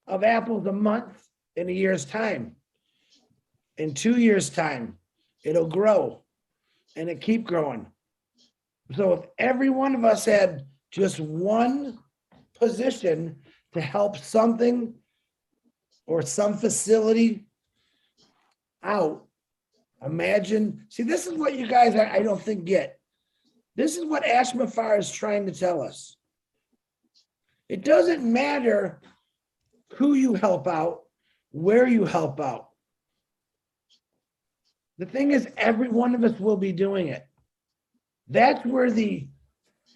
of apples a month in a year's time. In 2 years' time, it'll grow and it keep growing. So if every one of us had just 1 position to help something or some facility out, imagine, see, this is what you guys, I don't think get. This is what Ashmafar is trying to tell us. It doesn't matter who you help out, where you help out. The thing is, every one of us will be doing it. That's where the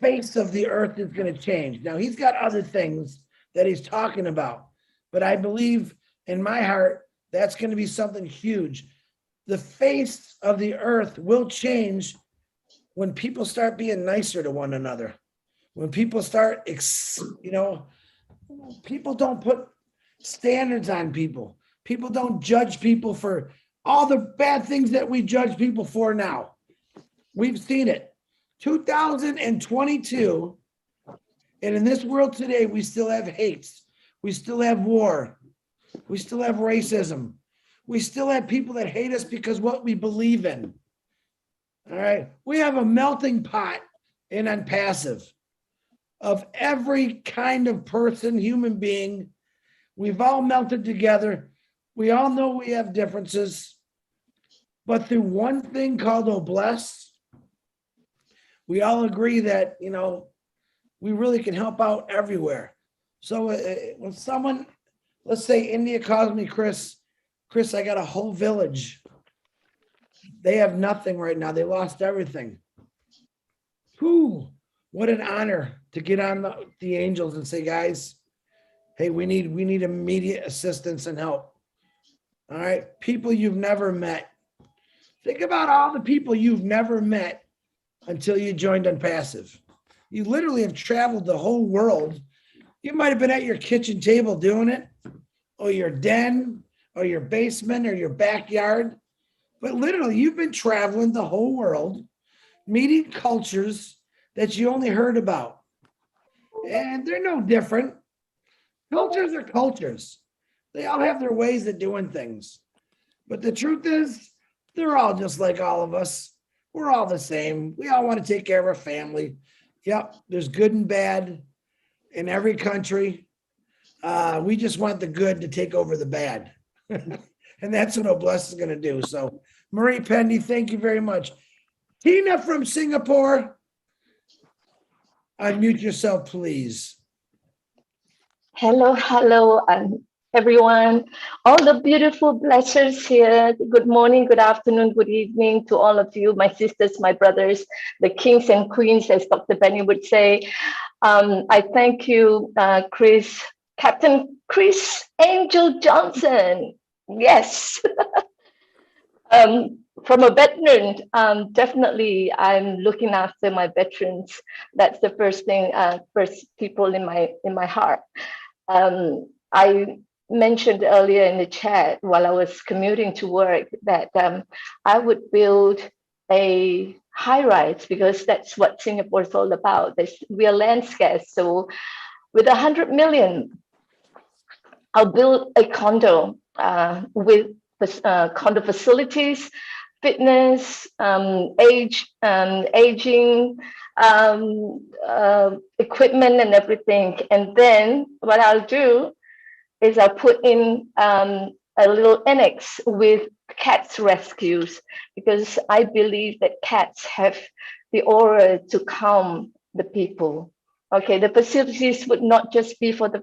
face of the earth is going to change. Now, he's got other things that he's talking about, but I believe in my heart, that's going to be something huge. The face of the earth will change when people start being nicer to one another. When people start, people don't put standards on people. People don't judge people for all the bad things that we judge people for now. We've seen it. 2022, and in this world today, we still have hates. We still have war. We still have racism. We still have people that hate us because what we believe in. All right. We have a melting pot in Unpassive of every kind of person, human being. We've all melted together. We all know we have differences, but through one thing called Obless, we all agree that, we really can help out everywhere. So when someone, let's say India calls me, Chris, I got a whole village. They have nothing right now. They lost everything. Whew, what an honor to get on the Angels and say, guys, hey, we need immediate assistance and help. All right, people you've never met. Think about all the people you've never met until you joined Unpassive. You literally have traveled the whole world. You might have been at your kitchen table doing it, or your den, or your basement, or your backyard. But literally, you've been traveling the whole world, meeting cultures that you only heard about. And they're no different. Cultures are cultures. They all have their ways of doing things. But the truth is, they're all just like all of us. We're all the same. We all want to take care of our family. Yep, there's good and bad in every country. We just want the good to take over the bad. And that's what Obless is going to do. So, Marie Pendy, thank you very much. Tina from Singapore, unmute yourself, please. Hello, everyone. All the beautiful blessers here. Good morning, good afternoon, good evening to all of you, my sisters, my brothers, the kings and queens, as Dr. Benny would say. I thank you, Captain Chris Angel Johnson. Yes. From a veteran, definitely I'm looking after my veterans. That's the first thing, first people in my heart. I mentioned earlier in the chat while I was commuting to work that I would build a high-rise because that's what Singapore is all about. We are land scarce. So with 100 million, I'll build a condo with condo facilities, fitness, aging, equipment and everything. And then what I'll do is I'll put in a little annex with cats rescues, because I believe that cats have the aura to calm the people. Okay, the facilities would not just be for the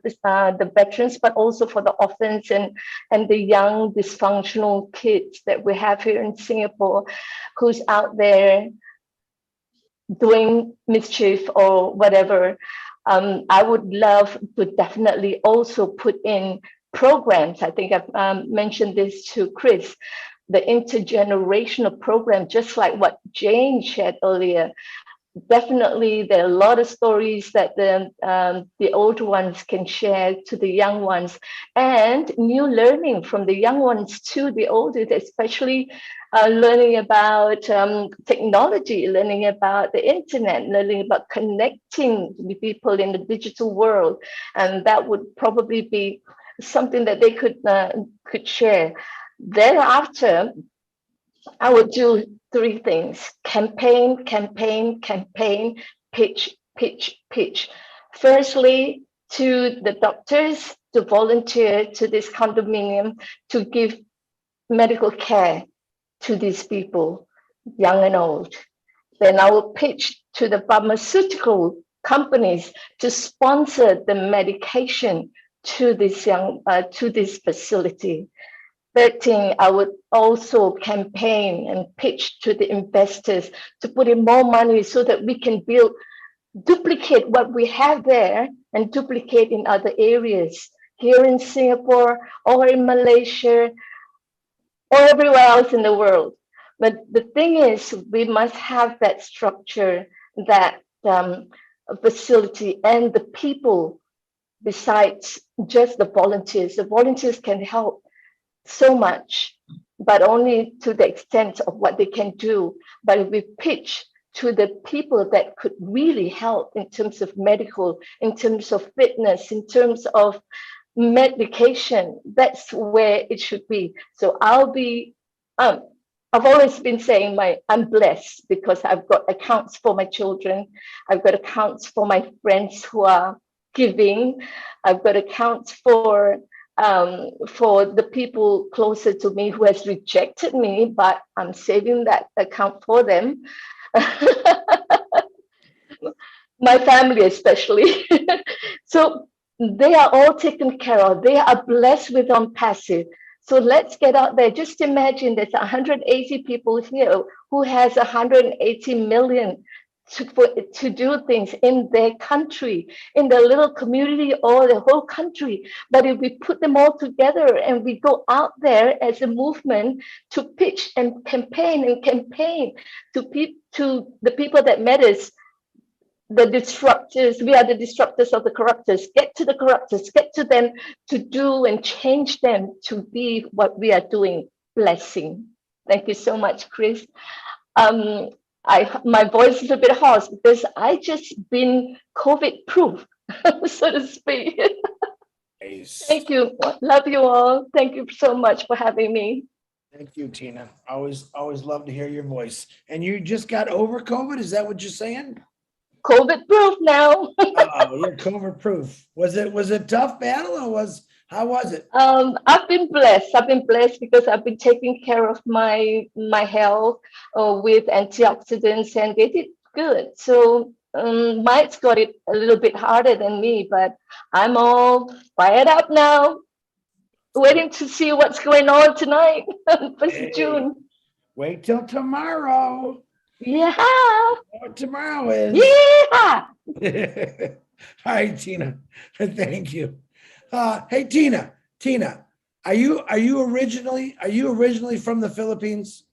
veterans, but also for the orphans and the young dysfunctional kids that we have here in Singapore, who's out there doing mischief or whatever. I would love to definitely also put in programs. I think I've mentioned this to Chris, the intergenerational program, just like what Jane shared earlier. Definitely, there are a lot of stories that the older ones can share to the young ones, and new learning from the young ones to the older, especially learning about technology, learning about the internet, learning about connecting with people in the digital world. And that would probably be something that they could share. Thereafter, I would do three things: campaign, campaign, campaign, pitch, pitch, pitch. Firstly, to the doctors to volunteer to this condominium to give medical care to these people, young and old. Then I will pitch to the pharmaceutical companies to sponsor the medication to this to this facility. Third thing, I would also campaign and pitch to the investors to put in more money so that we can duplicate what we have there and duplicate in other areas, here in Singapore or in Malaysia or everywhere else in the world. But the thing is, we must have that structure, that facility, and the people besides just the volunteers. The volunteers can help so much, but only to the extent of what they can do. But if we pitch to the people that could really help in terms of medical, in terms of fitness, in terms of medication, that's where it should be. So I'll be, I've always been saying I'm blessed because I've got accounts for my children. I've got accounts for my friends who are giving. I've got accounts for the people closer to me who has rejected me, but I'm saving that account for them. My family especially. So they are all taken care of. They are blessed with on passive. So let's get out there. Just imagine there's 180 people here who has 180 million to do things in their country, in their little community or the whole country. But if we put them all together and we go out there as a movement to pitch and campaign to the people that matters, the disruptors, we are the disruptors of the corruptors. Get to the corruptors, get to them to do and change them to be what we are doing, blessing. Thank you so much, Chris. My voice is a bit hoarse because I just been COVID proof, so to speak. Thank you. Love you all. Thank you so much for having me. Thank you, Tina. Always love to hear your voice. And you just got over COVID? Is that what you're saying? COVID proof now. Oh, you're COVID proof. Was it a tough battle or how was it? I've been blessed. I've been blessed because I've been taking care of my health with antioxidants, and they did good. So Mike's got it a little bit harder than me, but I'm all fired up now. Waiting to see what's going on tonight, 1st of June. Wait till tomorrow. Yeah. What tomorrow is. Yeah. All right, Tina. Thank you. Hey, Tina, are you originally from the Philippines?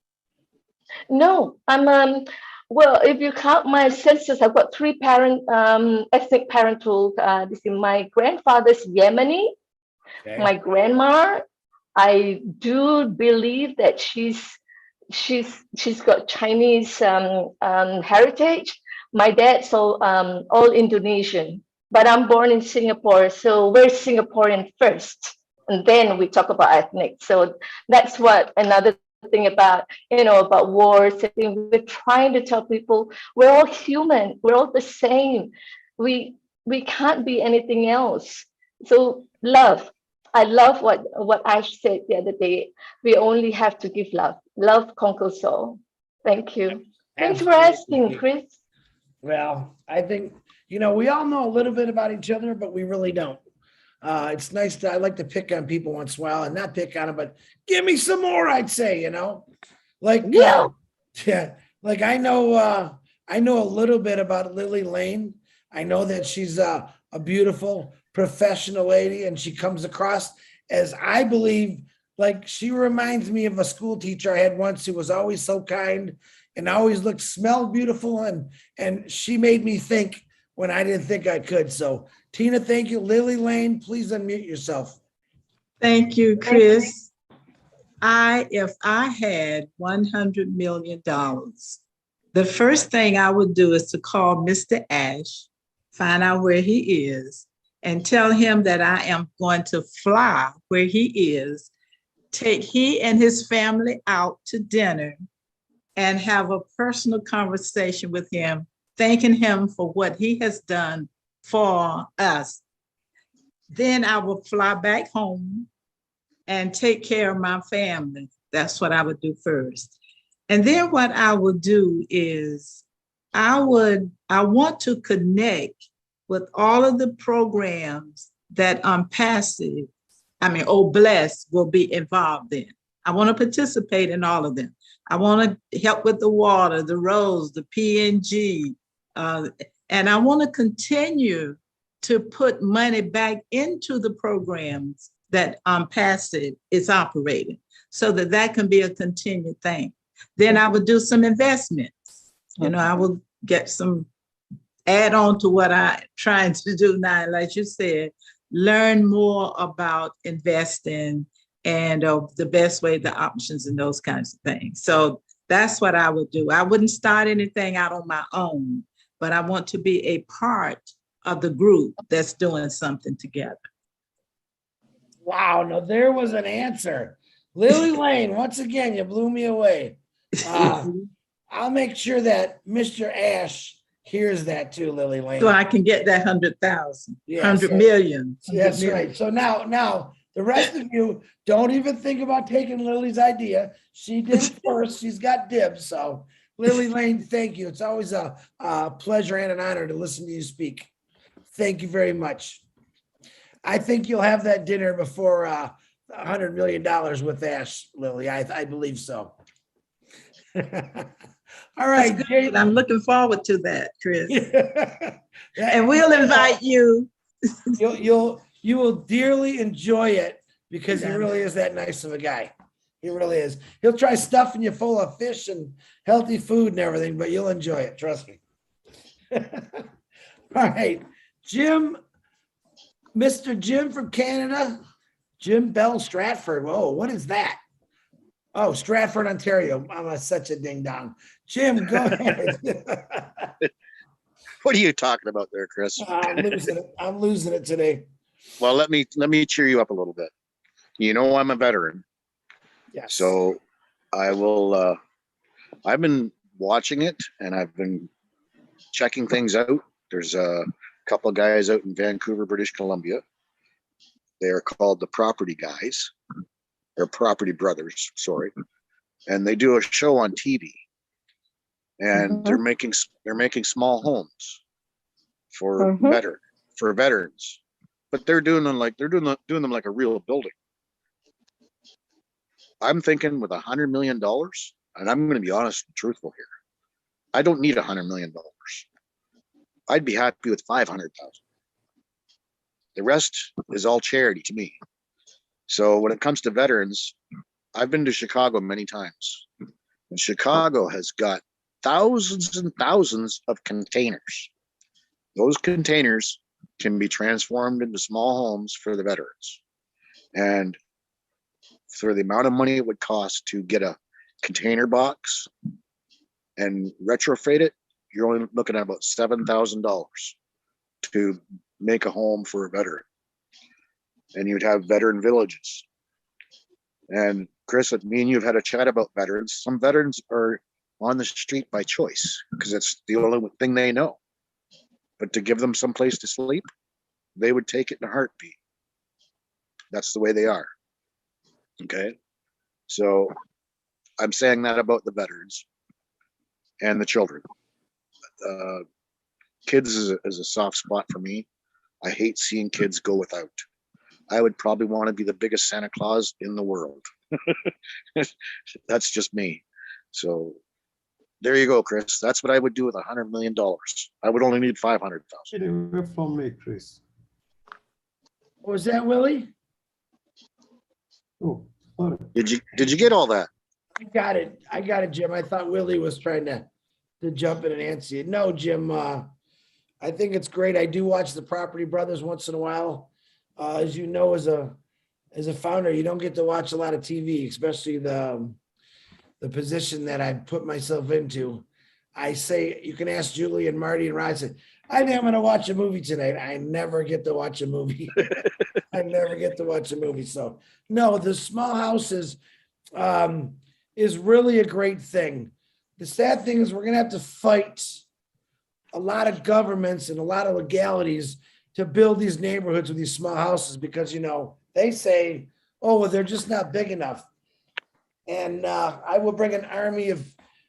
No, I'm well, if you count my ancestors, I've got three ethnic parental. This is my grandfather's Yemeni. Okay. My grandma, I do believe that she's got Chinese heritage. My dad's all Indonesian. But I'm born in Singapore, so we're Singaporean first. and then we talk about ethnic. So that's what another thing about, about wars. We're trying to tell people we're all human, we're all the same. We can't be anything else. So love. I love what Ash said the other day. We only have to give love. Love conquers all. Thank you. Thanks for asking, Chris. Well, I think, we all know a little bit about each other, but we really don't. It's nice I like to pick on people once in a while, and not pick on them, but give me some more, I'd say, like, yeah, like I know a little bit about Lily Lane. I know that she's a beautiful professional lady, and she comes across as, I believe, like she reminds me of a school teacher I had once who was always so kind and always smelled beautiful. And she made me think when I didn't think I could. So Tina, thank you. Lily Lane, please unmute yourself. Thank you, Chris. If I had $100 million, the first thing I would do is to call Mr. Ash, find out where he is, and tell him that I am going to fly where he is, take he and his family out to dinner, and have a personal conversation with him, thanking him for what he has done for us. Then I will fly back home and take care of my family. That's what I would do first. And then what I would do is I want to connect with all of the programs that Bless will be involved in. I want to participate in all of them. I want to help with the water, the roads, the PNG, and I want to continue to put money back into the programs that Passive is operating, so that can be a continued thing. Then I would do some investments. I will get some add on to what I'm trying to do now, like you said, learn more about investing and the best way, the options and those kinds of things. So that's what I would do. I wouldn't start anything out on my own, but I want to be a part of the group that's doing something together. Wow, no, there was an answer. Lily Lane, once again, you blew me away. I'll make sure that Mr. Ash hears that too, Lily Lane. So I can get that 100,000, Yes, 100 million. That's right. So now the rest of you don't even think about taking Lily's idea. She did it first. She's got dibs. So Lily Lane, thank you. It's always a pleasure and an honor to listen to you speak. Thank you very much. I think you'll have that dinner before $100 million with Ash, Lily. I believe so. All right, Jay. I'm looking forward to that, Chris. And we'll invite you. You will dearly enjoy it because he really is that nice of a guy. He really is. He'll try stuffing you full of fish and healthy food and everything, but you'll enjoy it. Trust me. All right, Jim, Mr. Jim from Canada, Jim Bell Stratford. Whoa, what is that? Oh, Stratford, Ontario. I'm such a ding dong. Jim, go ahead. What are you talking about there, Chris? I'm losing it today. Well, let me cheer you up a little bit. I'm a veteran. Yes. So I will I've been watching it and I've been checking things out. There's a couple of guys out in Vancouver, British Columbia. They are called the Property Guys, or Property Brothers, sorry. And they do a show on TV. And they're making small homes for veterans. But they're doing them like a real building. I'm thinking with $100 million, and I'm going to be honest and truthful here, I don't need $100 million. I'd be happy with 500,000. The rest is all charity to me. So when it comes to veterans, I've been to Chicago many times, and Chicago has got thousands and thousands of containers. Those containers can be transformed into small homes for the veterans. And for the amount of money it would cost to get a container box and retrofit it, you're only looking at about $7,000 to make a home for a veteran. and you'd have veteran villages. And Chris, me and you have had a chat about veterans. Some veterans are on the street by choice because it's the only thing they know. But to give them some place to sleep, they would take it in a heartbeat. That's the way they are. Okay. So I'm saying that about the veterans and the children. Kids is a soft spot for me. I hate seeing kids go without. I would probably want to be the biggest Santa Claus in the world. That's just me. So there you go, Chris. That's what I would do with $100 million. I would only need 500,000. Get away from me, Chris. What was that, Willie? Oh, sorry. Did you get all that? I got it, Jim. I thought Willie was trying to jump in and answer you. No, Jim, I think it's great. I do watch the Property Brothers once in a while. As you know, as a founder, you don't get to watch a lot of TV, especially the position that I put myself into. I say, you can ask Julie and Marty and Rod, I think I'm going to watch a movie tonight. I never get to watch a movie. I never get to watch a movie. So no, the small houses is really a great thing. The sad thing is we're going to have to fight a lot of governments and a lot of legalities to build these neighborhoods with these small houses because, you know, they say, oh, well, they're just not big enough. And I will bring an army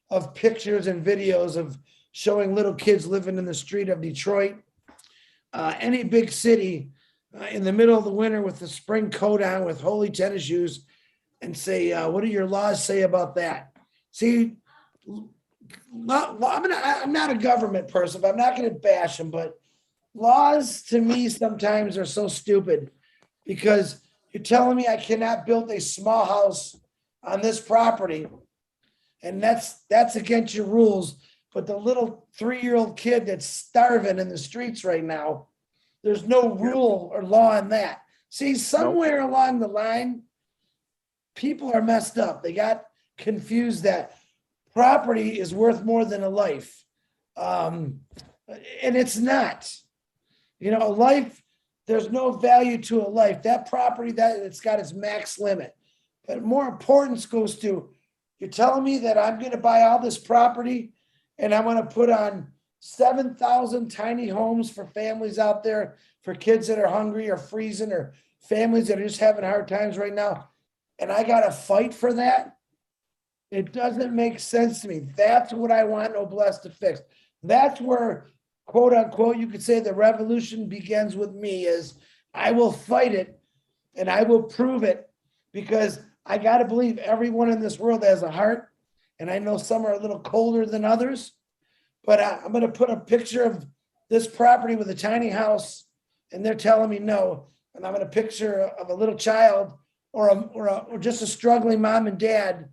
of pictures and videos of showing little kids living in the street of Detroit, any big city in the middle of the winter with the spring coat on with holy tennis shoes and say, what do your laws say about that? See, I'm not a government person, but I'm not going to bash them, but laws to me sometimes are so stupid because you're telling me I cannot build a small house on this property and that's against your rules. But the little 3-year-old kid that's starving in the streets right now, there's no rule or law in that. See, somewhere along the line, people are messed up. They got confused that property is worth more than a life. And it's not. You know, a life, there's no value to a life. That property, that it's got its max limit. But more importance goes to, you're telling me that I'm going to buy all this property and I'm going to put on 7,000 tiny homes for families out there, for kids that are hungry or freezing or families that are just having hard times right now. And I got to fight for that. It doesn't make sense to me. That's what I want Noblesse to fix. That's where, quote unquote, you could say the revolution begins with me is I will fight it and I will prove it because I got to believe everyone in this world has a heart. And I know some are a little colder than others, but I'm going to put a picture of this property with a tiny house and they're telling me no. And I'm going to picture of a little child or just a struggling mom and dad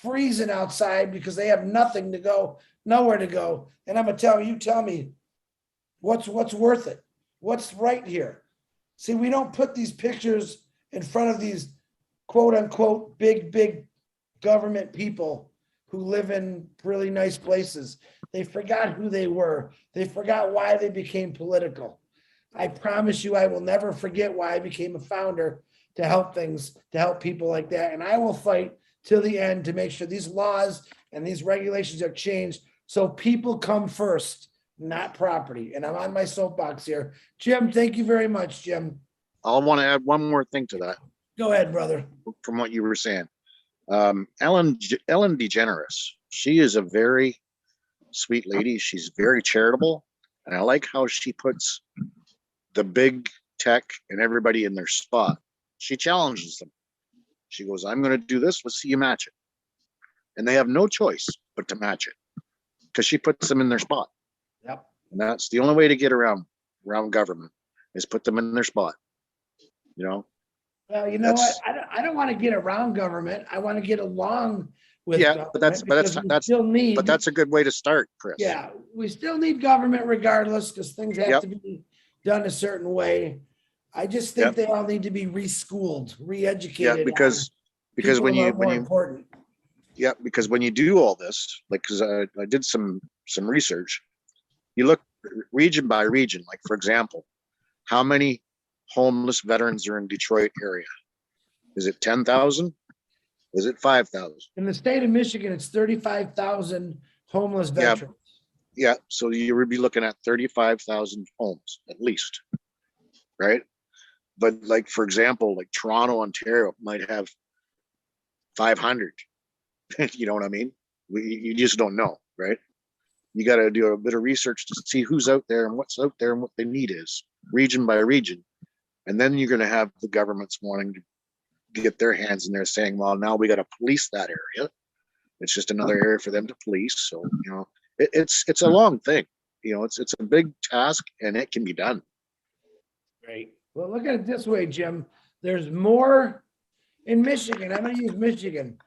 freezing outside because they have nothing to go, nowhere to go. And I'm going to tell you tell me what's worth it. What's right here. See, we don't put these pictures in front of these quote unquote big government people who live in really nice places. They forgot who they were. They forgot why they became political. I promise you, I will never forget why I became a founder to help people like that. And I will fight till the end to make sure these laws and these regulations are changed so people come first, not property. And I'm on my soapbox here. Jim, thank you very much, Jim. I'll want to add one more thing to that. Go ahead, brother. From what you were saying. Ellen DeGeneres, she is a very sweet lady. She's very charitable. And I like how she puts the big tech and everybody in their spot. She challenges them. She goes, I'm going to do this. Let's see you match it. And they have no choice but to match it because she puts them in their spot. Yep. And that's the only way to get around government is put them in their spot. You know? Well, you know what? I don't want to get around government. I want to get along with government. But that's a good way to start, Chris. Yeah, we still need government regardless because things have to be done a certain way. I just think they all need to be reschooled, re-educated. Yeah, because when you important. Yeah, because when you do all this, like, because I did some research, you look region by region. Like, for example, how many homeless veterans are in Detroit area? Is it 10,000? Is it 5,000? In the state of Michigan, it's 35,000 homeless Yeah. veterans. Yeah, so you would be looking at 35,000 homes at least, right? But like, for example, like Toronto, Ontario might have 500. You know what I mean? You just don't know, right? You got to do a bit of research to see who's out there and what's out there and what the need is, region by region. And then you're going to have the governments wanting to get their hands in there saying, well, now we got to police that area. It's just another area for them to police. So, you know, it's a long thing. You know, it's a big task and it can be done. Great. Well, look at it this way, Jim. There's more in Michigan. I'm going to use Michigan.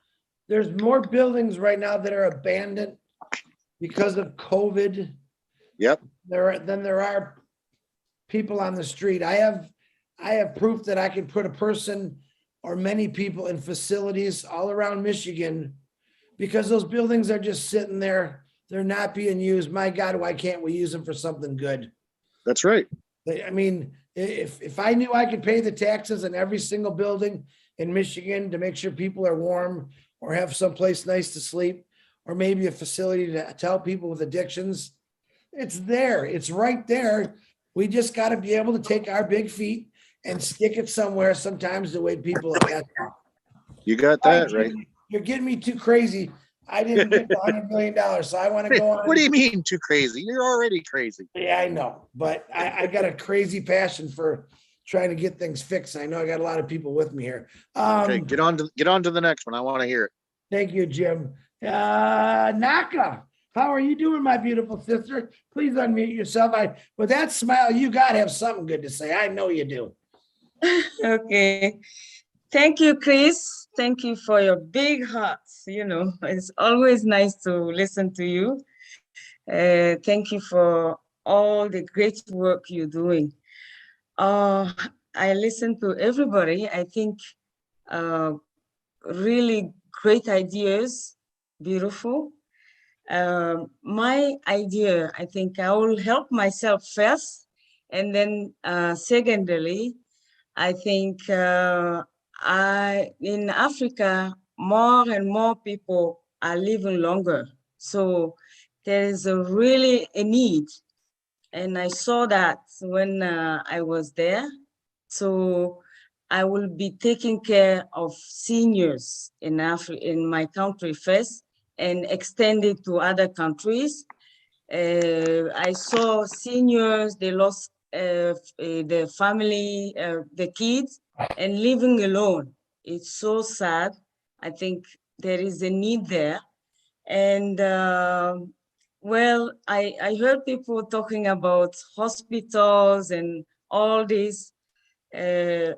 There's more buildings right now that are abandoned because of COVID. Yep. Than there are people on the street. I have proof that I can put a person or many people in facilities all around Michigan because those buildings are just sitting there. They're not being used. My God, why can't we use them for something good? That's right. I mean, if I knew I could pay the taxes in every single building in Michigan to make sure people are warm or have someplace nice to sleep, or maybe a facility to help people with addictions, it's there. It's right there. We just got to be able to take our big feet and stick it somewhere sometimes the way people are at. You got that right. You're getting me too crazy. I didn't get the $100 million, so I want to go on. What do you mean too crazy? You're already crazy. Yeah, I know, but I got a crazy passion for trying to get things fixed. I know I got a lot of people with me here. Okay, get on to the next one. I want to hear it. Thank you, Jim. Naka, how are you doing, my beautiful sister? Please unmute yourself. With that smile, you got to have something good to say. I know you do. Okay. Thank you, Chris. Thank you for your big hearts. You know, it's always nice to listen to you. Thank you for all the great work you're doing. I listen to everybody. I think really great ideas, beautiful. My idea, I think I will help myself first. And then secondly, I think in Africa, more and more people are living longer. So there is really a need. And I saw that when I was there. So I will be taking care of seniors in my country first and extend it to other countries. I saw seniors, they lost the family, the kids, and living alone. It's so sad. I think there is a need there. And well, I heard people talking about hospitals and all this. For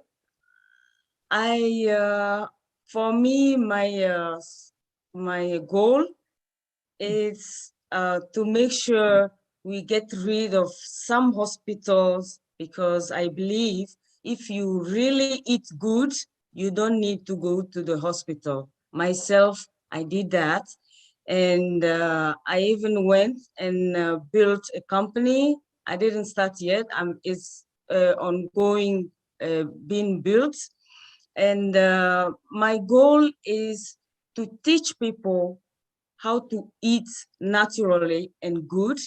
me, my goal is to make sure we get rid of some hospitals, because I believe if you really eat good, you don't need to go to the hospital. Myself, I did that. And I even went and built a company. I didn't start yet. It's ongoing, being built. And my goal is to teach people how to eat naturally and good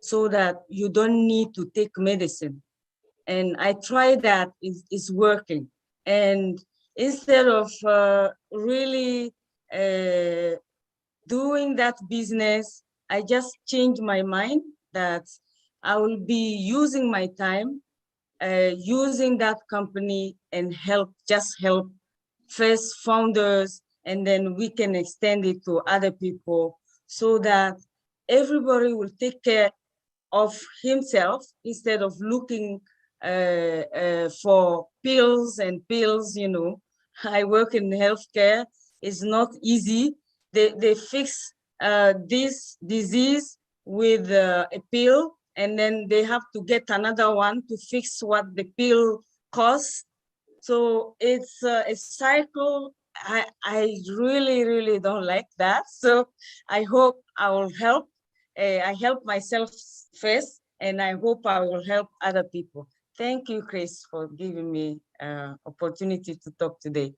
so that you don't need to take medicine. And I tried that, it's working. And instead of really doing that business, I just changed my mind that I will be using my time, using that company and help first founders, and then we can extend it to other people so that everybody will take care of himself instead of looking for pills and pills, you know. I work in healthcare. It's not easy. They fix this disease with a pill, and then they have to get another one to fix what the pill costs. So it's a cycle. I really, really don't like that. So I hope I will help. I help myself first, and I hope I will help other people. Thank you, Chris, for giving me opportunity to talk today.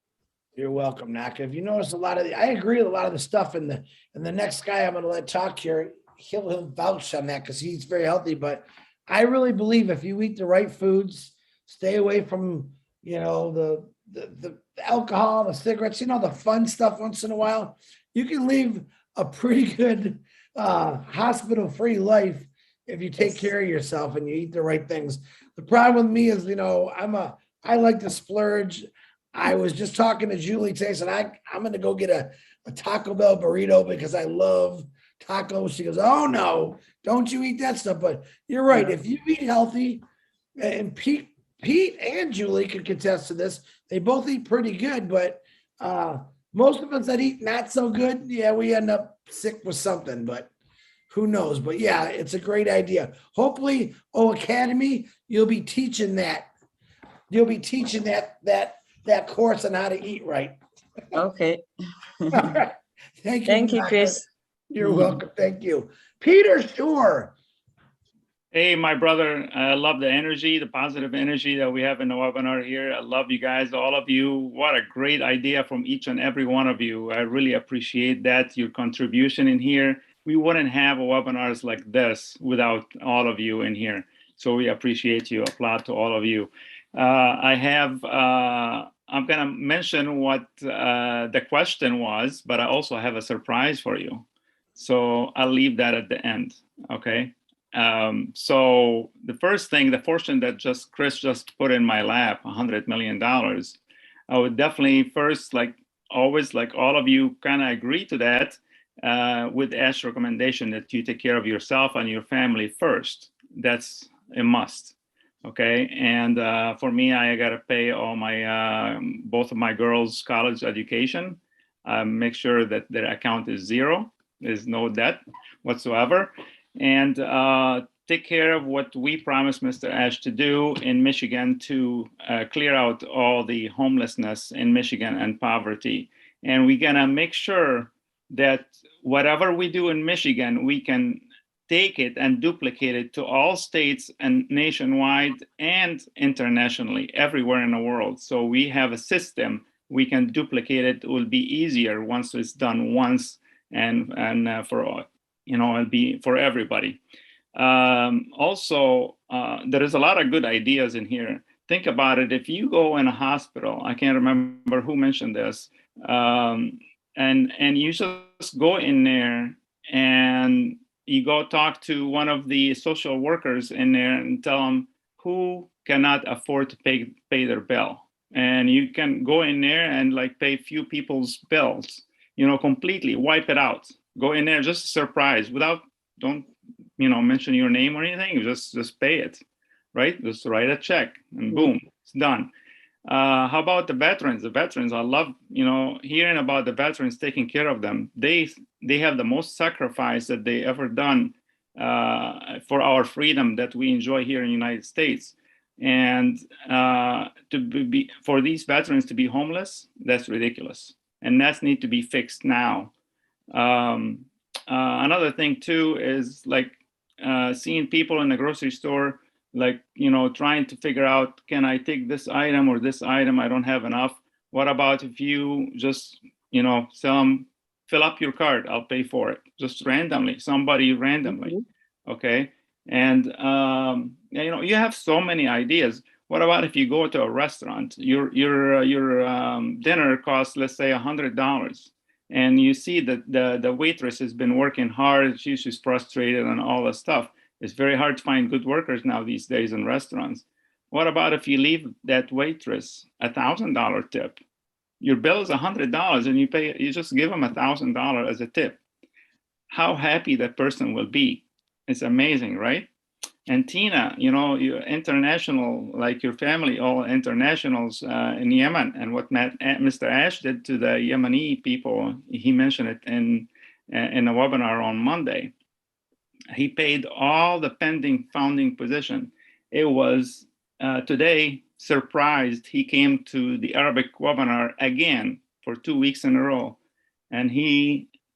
You're welcome, Naka. If you notice I agree with a lot of the stuff and the next guy I'm gonna let talk here, he'll vouch on that because he's very healthy. But I really believe if you eat the right foods, stay away from, the alcohol, the cigarettes, the fun stuff once in a while, you can leave a pretty good hospital-free life if you take care of yourself and you eat the right things. The problem with me is, I like to splurge. I was just talking to Julie today, said I'm going to go get a Taco Bell burrito because I love tacos. She goes, oh no, don't you eat that stuff. But you're right. If you eat healthy, and Pete and Julie could contest to this, they both eat pretty good, but most of us that eat not so good, yeah, we end up sick with something, but who knows? But yeah, it's a great idea. Hopefully, Academy, you'll be teaching that. You'll be teaching that course on how to eat right. Okay. All right. Thank you. Thank you, Chris. You're welcome. Thank you. Peter Shore. Hey, my brother, I love the energy, the positive energy that we have in the webinar here. I love you guys, all of you. What a great idea from each and every one of you. I really appreciate that, your contribution in here. We wouldn't have webinars like this without all of you in here. So we appreciate you. Applaud to all of you. I'm going to mention what the question was, but I also have a surprise for you. So I'll leave that at the end, okay? So the first thing, the fortune that Chris just put in my lap, $100 million, I would definitely first, like always, like all of you kind of agree to that with Ash's recommendation that you take care of yourself and your family first. That's a must, okay? And for me, I got to pay all my, both of my girls' college education, make sure that their account is zero, there's no debt whatsoever. And take care of what we promised Mr. Ash to do in Michigan to clear out all the homelessness in Michigan and poverty. And we're gonna make sure that whatever we do in Michigan, we can take it and duplicate it to all states and nationwide and internationally, everywhere in the world. So we have a system, we can duplicate it. It will be easier once it's done once and for all. It'll be for everybody. Also, there is a lot of good ideas in here. Think about it. If you go in a hospital, I can't remember who mentioned this, and you just go in there and you go talk to one of the social workers in there and tell them who cannot afford to pay their bill. And you can go in there and like pay few people's bills, completely wipe it out. Go in there, just surprise, don't mention your name or anything. You just pay it, right? Just write a check and boom, it's done. How about the veterans? The veterans, I love, hearing about the veterans, taking care of them. They have the most sacrifice that they ever done for our freedom that we enjoy here in the United States. And for these veterans to be homeless, that's ridiculous. And that needs to be fixed now. Another thing too is like seeing people in the grocery store, like, trying to figure out, can I take this item or this item? I don't have enough. What about if you just, tell them, fill up your card, I'll pay for it, just randomly, somebody randomly, okay? And, you have so many ideas. What about if you go to a restaurant, your dinner costs, let's say $100, and you see that the waitress has been working hard, she's frustrated and all that stuff. It's very hard to find good workers now these days in restaurants. What about if you leave that waitress $1,000 tip? Your bill is $100 and you just give them $1,000 as a tip. How happy that person will be. It's amazing, right? And Tina, you're international, like your family, all internationals in Yemen. And what Mr. Ash did to the Yemeni people, he mentioned it in the webinar on Monday. He paid all the pending founding position. It was today, surprised, he came to the Arabic webinar again for 2 weeks in a row. And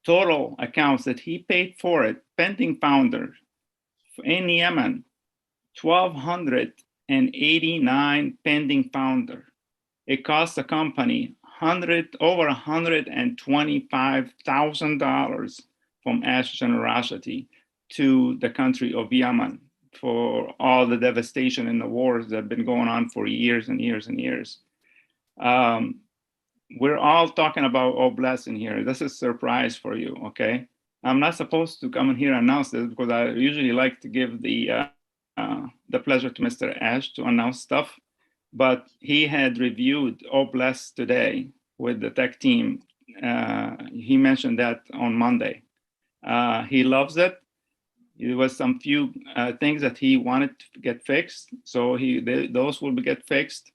total accounts that he paid for it, pending founder, in Yemen, $1,250 189 pending founder. It cost the company over $125,000 from Ash generosity to the country of Yemen for all the devastation and the wars that have been going on for years and years and years. We're all talking about Oblast in here. This is a surprise for you, okay? I'm not supposed to come in here and announce this because I usually like to give the pleasure to Mr. Ash to announce stuff, but he had reviewed Oblast today with the tech team. He mentioned that on Monday. He loves it. There was some few things that he wanted to get fixed, so those will get fixed.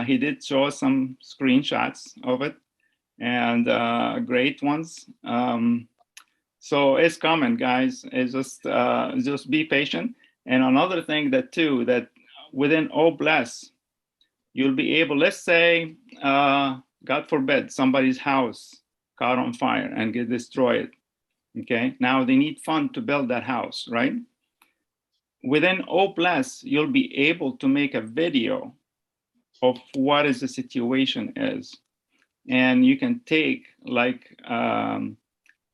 He did show us some screenshots of it, and great ones. So it's coming, guys. It's just be patient. And another thing that within Oblast, you'll be able, let's say, God forbid, somebody's house caught on fire and get destroyed. Okay, now they need funds to build that house, right? Within Oblast, you'll be able to make a video of what is the situation is. And you can take like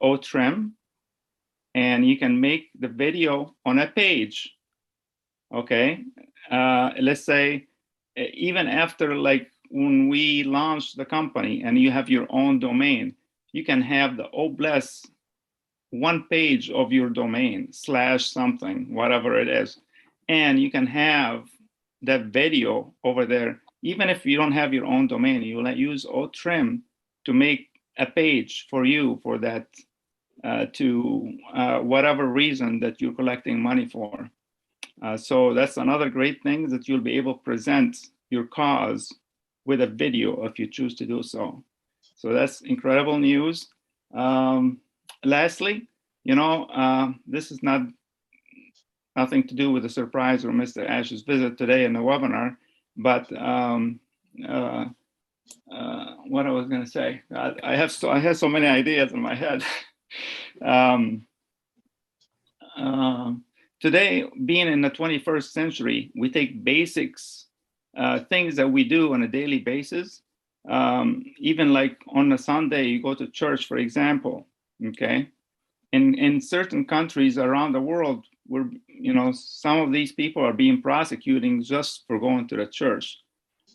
OTrim, and you can make the video on a page, okay? Let's say, even after like when we launched the company and you have your own domain, you can have the Oblast one page of your domain / something, whatever it is. And you can have that video over there. Even if you don't have your own domain, you will use OTrim to make a page for you for that, to whatever reason that you're collecting money for. So that's another great thing, that you'll be able to present your cause with a video if you choose to do so. So that's incredible news. Lastly, this is nothing to do with the surprise or Mr. Ash's visit today in the webinar, but what I was going to say, I had so many ideas in my head. Today, being in the 21st century, we take basics, things that we do on a daily basis. Even like on a Sunday, you go to church, for example, okay? In certain countries around the world, where some of these people are being prosecuted just for going to the church.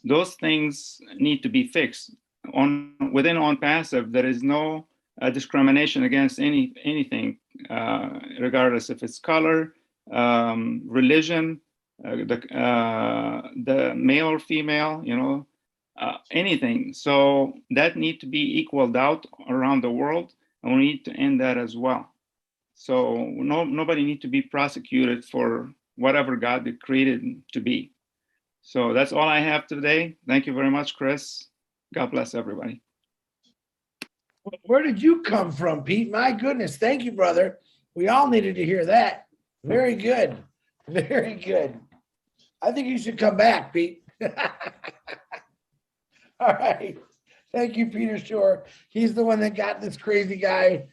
Those things need to be fixed. Within OnPassive, there is no discrimination against anything, regardless if it's color, religion, the male or female, anything. So that need to be equaled out around the world, and we need to end that as well. So nobody needs to be prosecuted for whatever God created to be. So that's all I have today. Thank you very much, Chris. God bless everybody. Where did you come from, Pete? My goodness. Thank you, brother. We all needed to hear that. Very good. Very good. I think you should come back, Pete. All right. Thank you, Peter Shore. He's the one that got this crazy guy.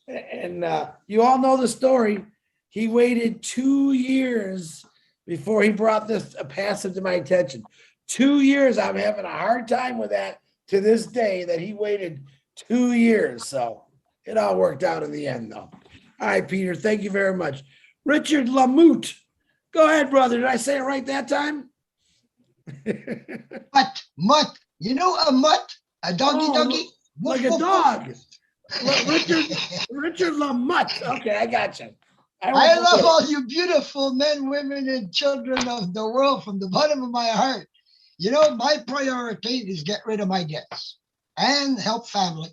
And you all know the story. He waited 2 years before he brought this passive to my attention. 2 years. I'm having a hard time with that to this day, that he waited 2 years. So it all worked out in the end, though. All right, Peter, thank you very much. Richard Lamoute. Go ahead, brother. Did I say it right that time? Mutt. You know a mutt? A doggy? Like a dog. Richard Lamotte. Okay, I got you. I love all you beautiful men, women, and children of the world from the bottom of my heart. My priority is get rid of my debts and help family.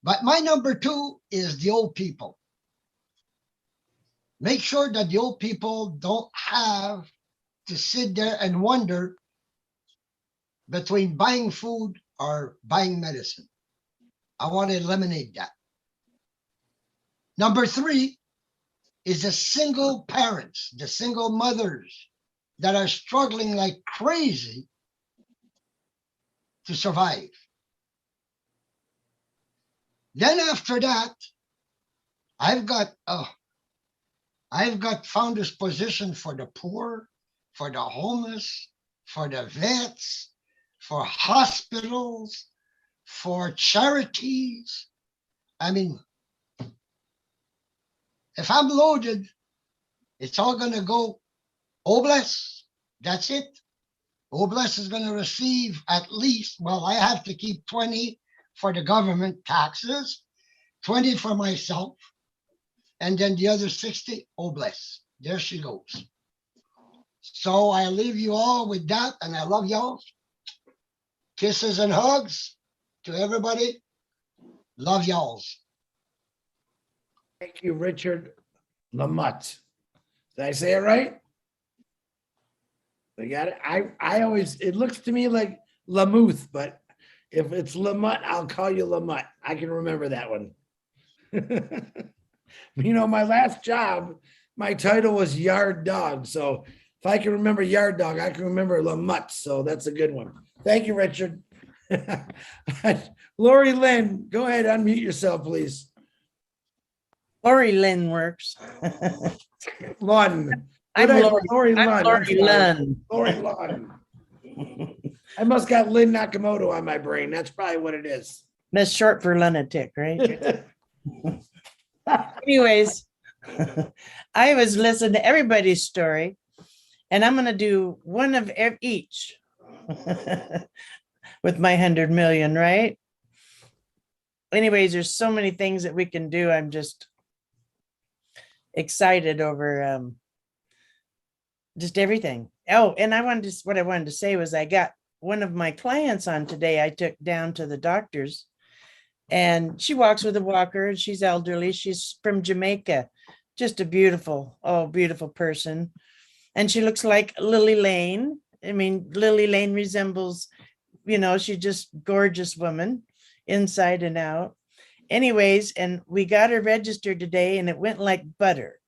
But my number 2 is the old people. Make sure that the old people don't have to sit there and wonder between buying food or buying medicine. I want to eliminate that. Number 3 is the single parents, the single mothers that are struggling like crazy to survive. Then after that, I've got founder's position for the poor, for the homeless, for the vets, for hospitals, for charities. I mean, if I'm loaded, it's all going to go Obless. That's it. Obless is going to receive at least, well, I have to keep 20 for the government taxes, 20 for myself, and then the other 60, Obless. There she goes. So I leave you all with that, and I love y'all. Kisses and hugs to everybody. Love y'all. Thank you, Richard Lamott. Did I say it right? I got it. I always, it looks to me like Lamuth, but if it's Lamott, I'll call you Lamott. I can remember that one. You know, my last job, my title was yard dog. So if I can remember yard dog, I can remember Lamott. So that's a good one. Thank you, Richard. Lori Lynn, go ahead, unmute yourself, please. Lori Lynn works. Lund. I'm Lori I'm Lund. Lori Lund. Lori Lund. I must got Lynn Nakamoto on my brain. That's probably what it is. That's short for lunatic, right? Anyways, I was listening to everybody's story, and I'm going to do one of each with my 100 million, right? Anyways, there's so many things that we can do. I'm just excited over just everything. Oh, and what I wanted to say was I got one of my clients on today. I took down to the doctor's, and she walks with a walker, and she's elderly. She's from Jamaica. Just a beautiful, beautiful person. And she looks like Lily Lane. I mean, Lily Lane resembles, you know, she's just gorgeous woman inside and out. Anyways, and we got her registered today, and it went like butter.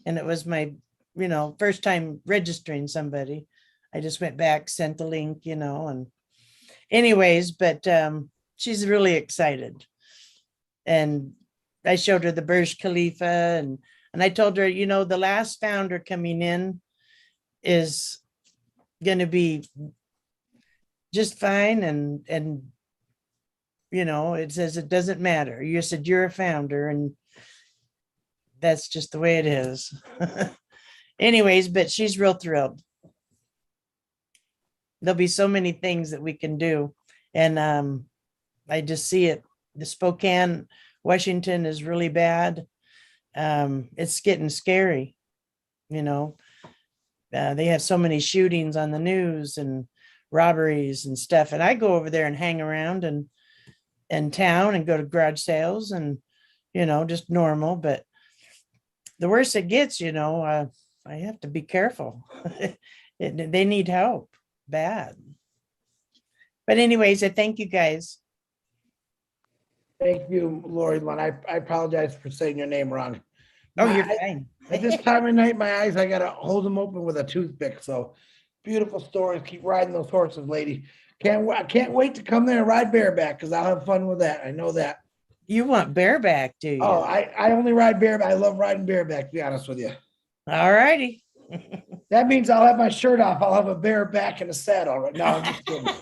And it was my, you know, first time registering somebody. I just went back, sent the link, you know, and anyways, but she's really excited. And I showed her the Burj Khalifa, and I told her, you know, the last founder coming in is going to be just fine. And, you know, it says it doesn't matter. You said you're a founder, and that's just the way it is. Anyways, but she's real thrilled. There'll be so many things that we can do. And I just see it. The Spokane, Washington is really bad. It's getting scary, you know. They have so many shootings on the news and robberies and stuff. And I go over there and hang around in town and go to garage sales and, you know, just normal. But the worse it gets, you know, I have to be careful. They need help bad. But anyways, I thank you guys. Thank you, Lori Lund. I apologize for saying your name wrong. Oh, you're fine. At this time of night, my eyes, I got to hold them open with a toothpick. So beautiful stories. Keep riding those horses, lady. I can't wait to come there and ride bareback, because I'll have fun with that. I know that. You want bareback, do you? Oh, I only ride bareback. I love riding bareback, to be honest with you. All righty. That means I'll have my shirt off. I'll have a bareback and a saddle. Right? No, I'm just kidding.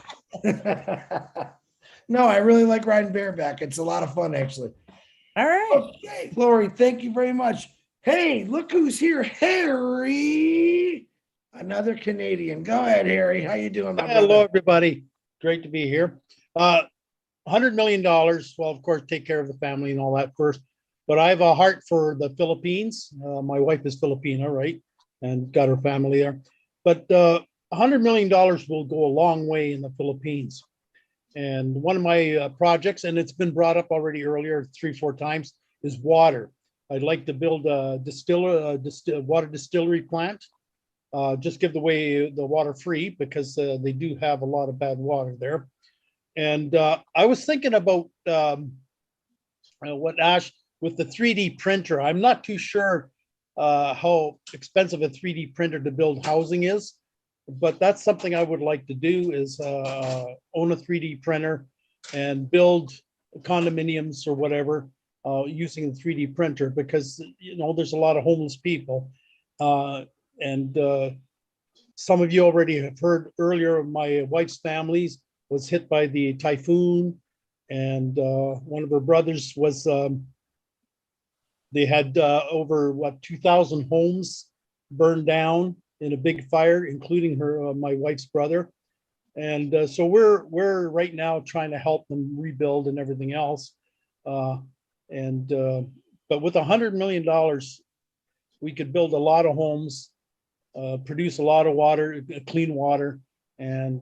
No, I really like riding bareback. It's a lot of fun, actually. All right. Okay, Lori, thank you very much. Hey, look who's here, Harry. Another Canadian. Go ahead, Harry. How you doing, my Hello, brother? everybody. Great to be here. $100 million. Well, of course, take care of the family and all that first. But I have a heart for the Philippines. My wife is Filipino, right? And got her family there. But $100 million will go a long way in the Philippines. And one of my projects, and it's been brought up already earlier 3-4 times, is water. I'd like to build a water distillery plant. Just give the water free, because they do have a lot of bad water there. And I was thinking about what Ash, with the 3D printer. I'm not too sure how expensive a 3D printer to build housing is, but that's something I would like to do, is own a 3D printer and build condominiums or whatever using the 3D printer, because, you know, there's a lot of homeless people. And some of you already have heard earlier, my wife's families was hit by the typhoon, and one of her brothers was, they had over 2,000 homes burned down in a big fire, including my wife's brother. And so we're right now trying to help them rebuild and everything else. But with $100 million, we could build a lot of homes, produce a lot of water, clean water. And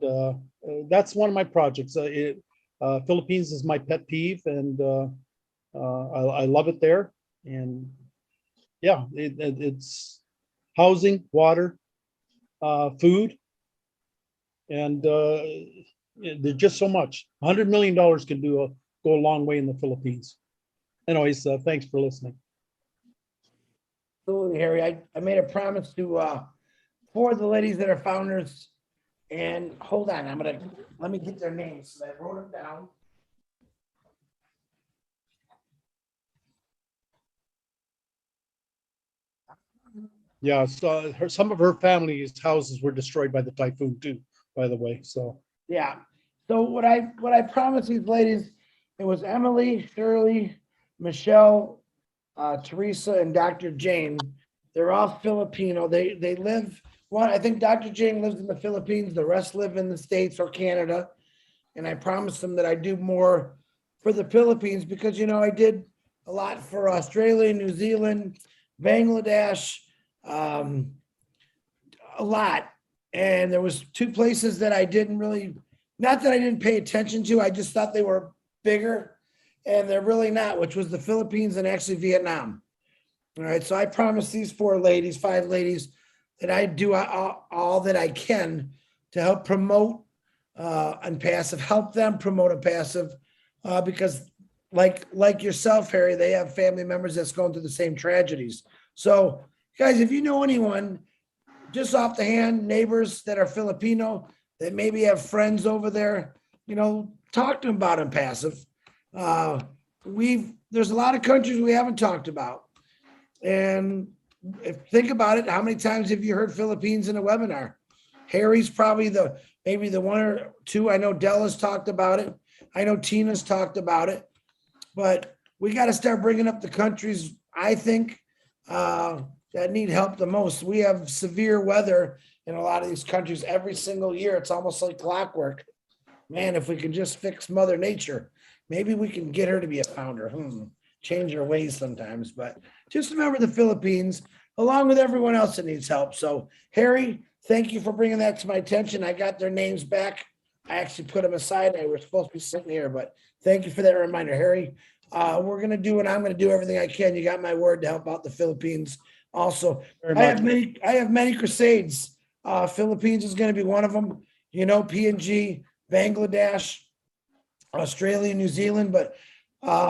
that's one of my projects. Philippines is my pet peeve, and I love it there. And yeah, it's housing, water, food, and there's just so much. $100 million can go a long way in the Philippines. Anyways, thanks for listening. Absolutely, Harry. I made a promise to 4 of the ladies that are founders, and hold on, let me get their names. I wrote them down. Yeah, so some of her family's houses were destroyed by the typhoon too, by the way. So Yeah. So what I promised these ladies, it was Emily, Shirley, Michelle, Teresa, and Dr. Jane. They're all Filipino. They live, one, I think Dr. Jane lives in the Philippines, the rest live in the States or Canada. And I promised them that I do more for the Philippines because, I did a lot for Australia, New Zealand, Bangladesh, a lot. And there was 2 places that I didn't really, not that I didn't pay attention to, I just thought they were bigger, and they're really not, which was the Philippines and actually Vietnam. All right, so I promised these 5 ladies, that I do all that I can to help promote Unpassive, help them promote Unpassive, because like yourself, Harry, they have family members that's going through the same tragedies. So guys, if you know anyone, just off the hand, neighbors that are Filipino, that maybe have friends over there, talk to them about Unpassive. There's a lot of countries we haven't talked about. And think about it, how many times have you heard Philippines in a webinar? Harry's probably maybe the 1 or 2. I know Della's talked about it. I know Tina's talked about it. But we got to start bringing up the countries, I think, that need help the most. We have severe weather in a lot of these countries every single year. It's almost like clockwork. Man, if we can just fix Mother Nature, maybe we can get her to be a founder. Change her ways sometimes. But just remember the Philippines, along with everyone else that needs help. So, Harry, thank you for bringing that to my attention. I got their names back. I actually put them aside. They were supposed to be sitting here, but thank you for that reminder, Harry. We're going to do, and I'm going to do everything I can. You got my word to help out the Philippines. Also, I have many crusades. Philippines is going to be one of them. PNG, Bangladesh, Australia, New Zealand. But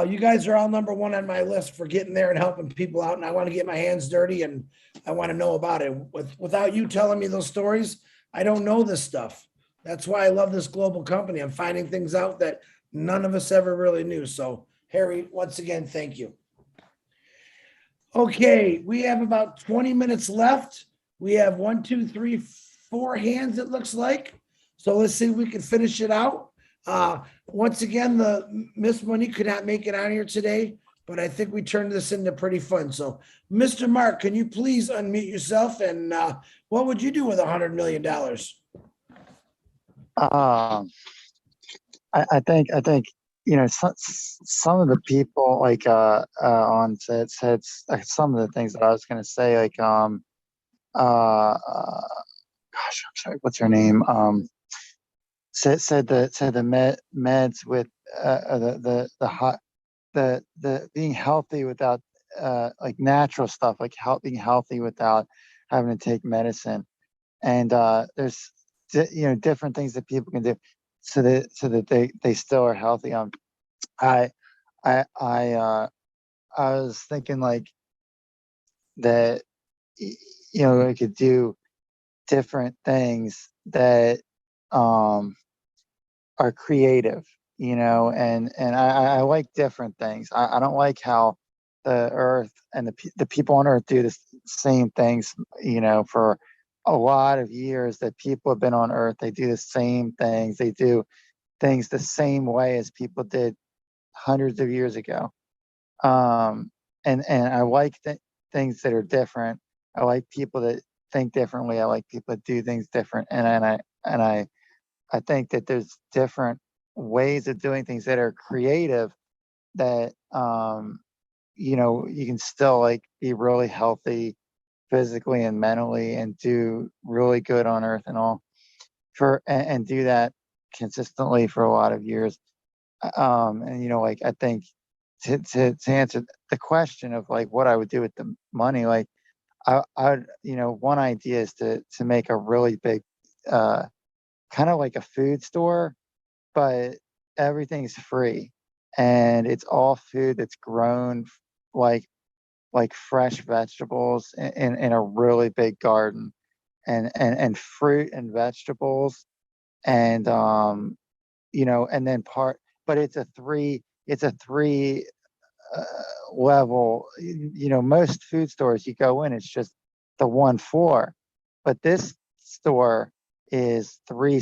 you guys are all number 1 on my list for getting there and helping people out. And I want to get my hands dirty, and I want to know about it. Without you telling me those stories, I don't know this stuff. That's why I love this global company. I'm finding things out that none of us ever really knew. So, Harry, once again, thank you. Okay, we have about 20 minutes left. We have 1, 2, 3, 4 hands, it looks like. So let's see if we can finish it out. Once again, the Miss Monique could not make it on here today, but I think we turned this into pretty fun. So, Mr. Mark, can you please unmute yourself, and what would you do with $100 million? I think some of the people on said some of the things that I was going to say, gosh, I'm sorry, what's her name? Said the meds with the being healthy without natural stuff, being healthy without having to take medicine, and there's different things that people can do so that they still are healthy. I was thinking that we could do different things that are creative, and I like different things. I don't like how the earth and the people on earth do the same things, for a lot of years that people have been on Earth. They do the same things. They do things the same way as people did hundreds of years ago. And I like things that are different. I like people that think differently. I like people that do things different. I think that there's different ways of doing things that are creative that you know, you can still like be really healthy physically and mentally and do really good on Earth and all and do that consistently for a lot of years. And you know, like I think to answer the question of like what I would do with the money, like I you know, one idea is to make a really big kind of like a food store, but everything's free and it's all food that's grown like fresh vegetables in a really big garden and fruit and vegetables and you know, and then but it's a three level. You know, most food stores you go in, it's just the one floor, but this store is three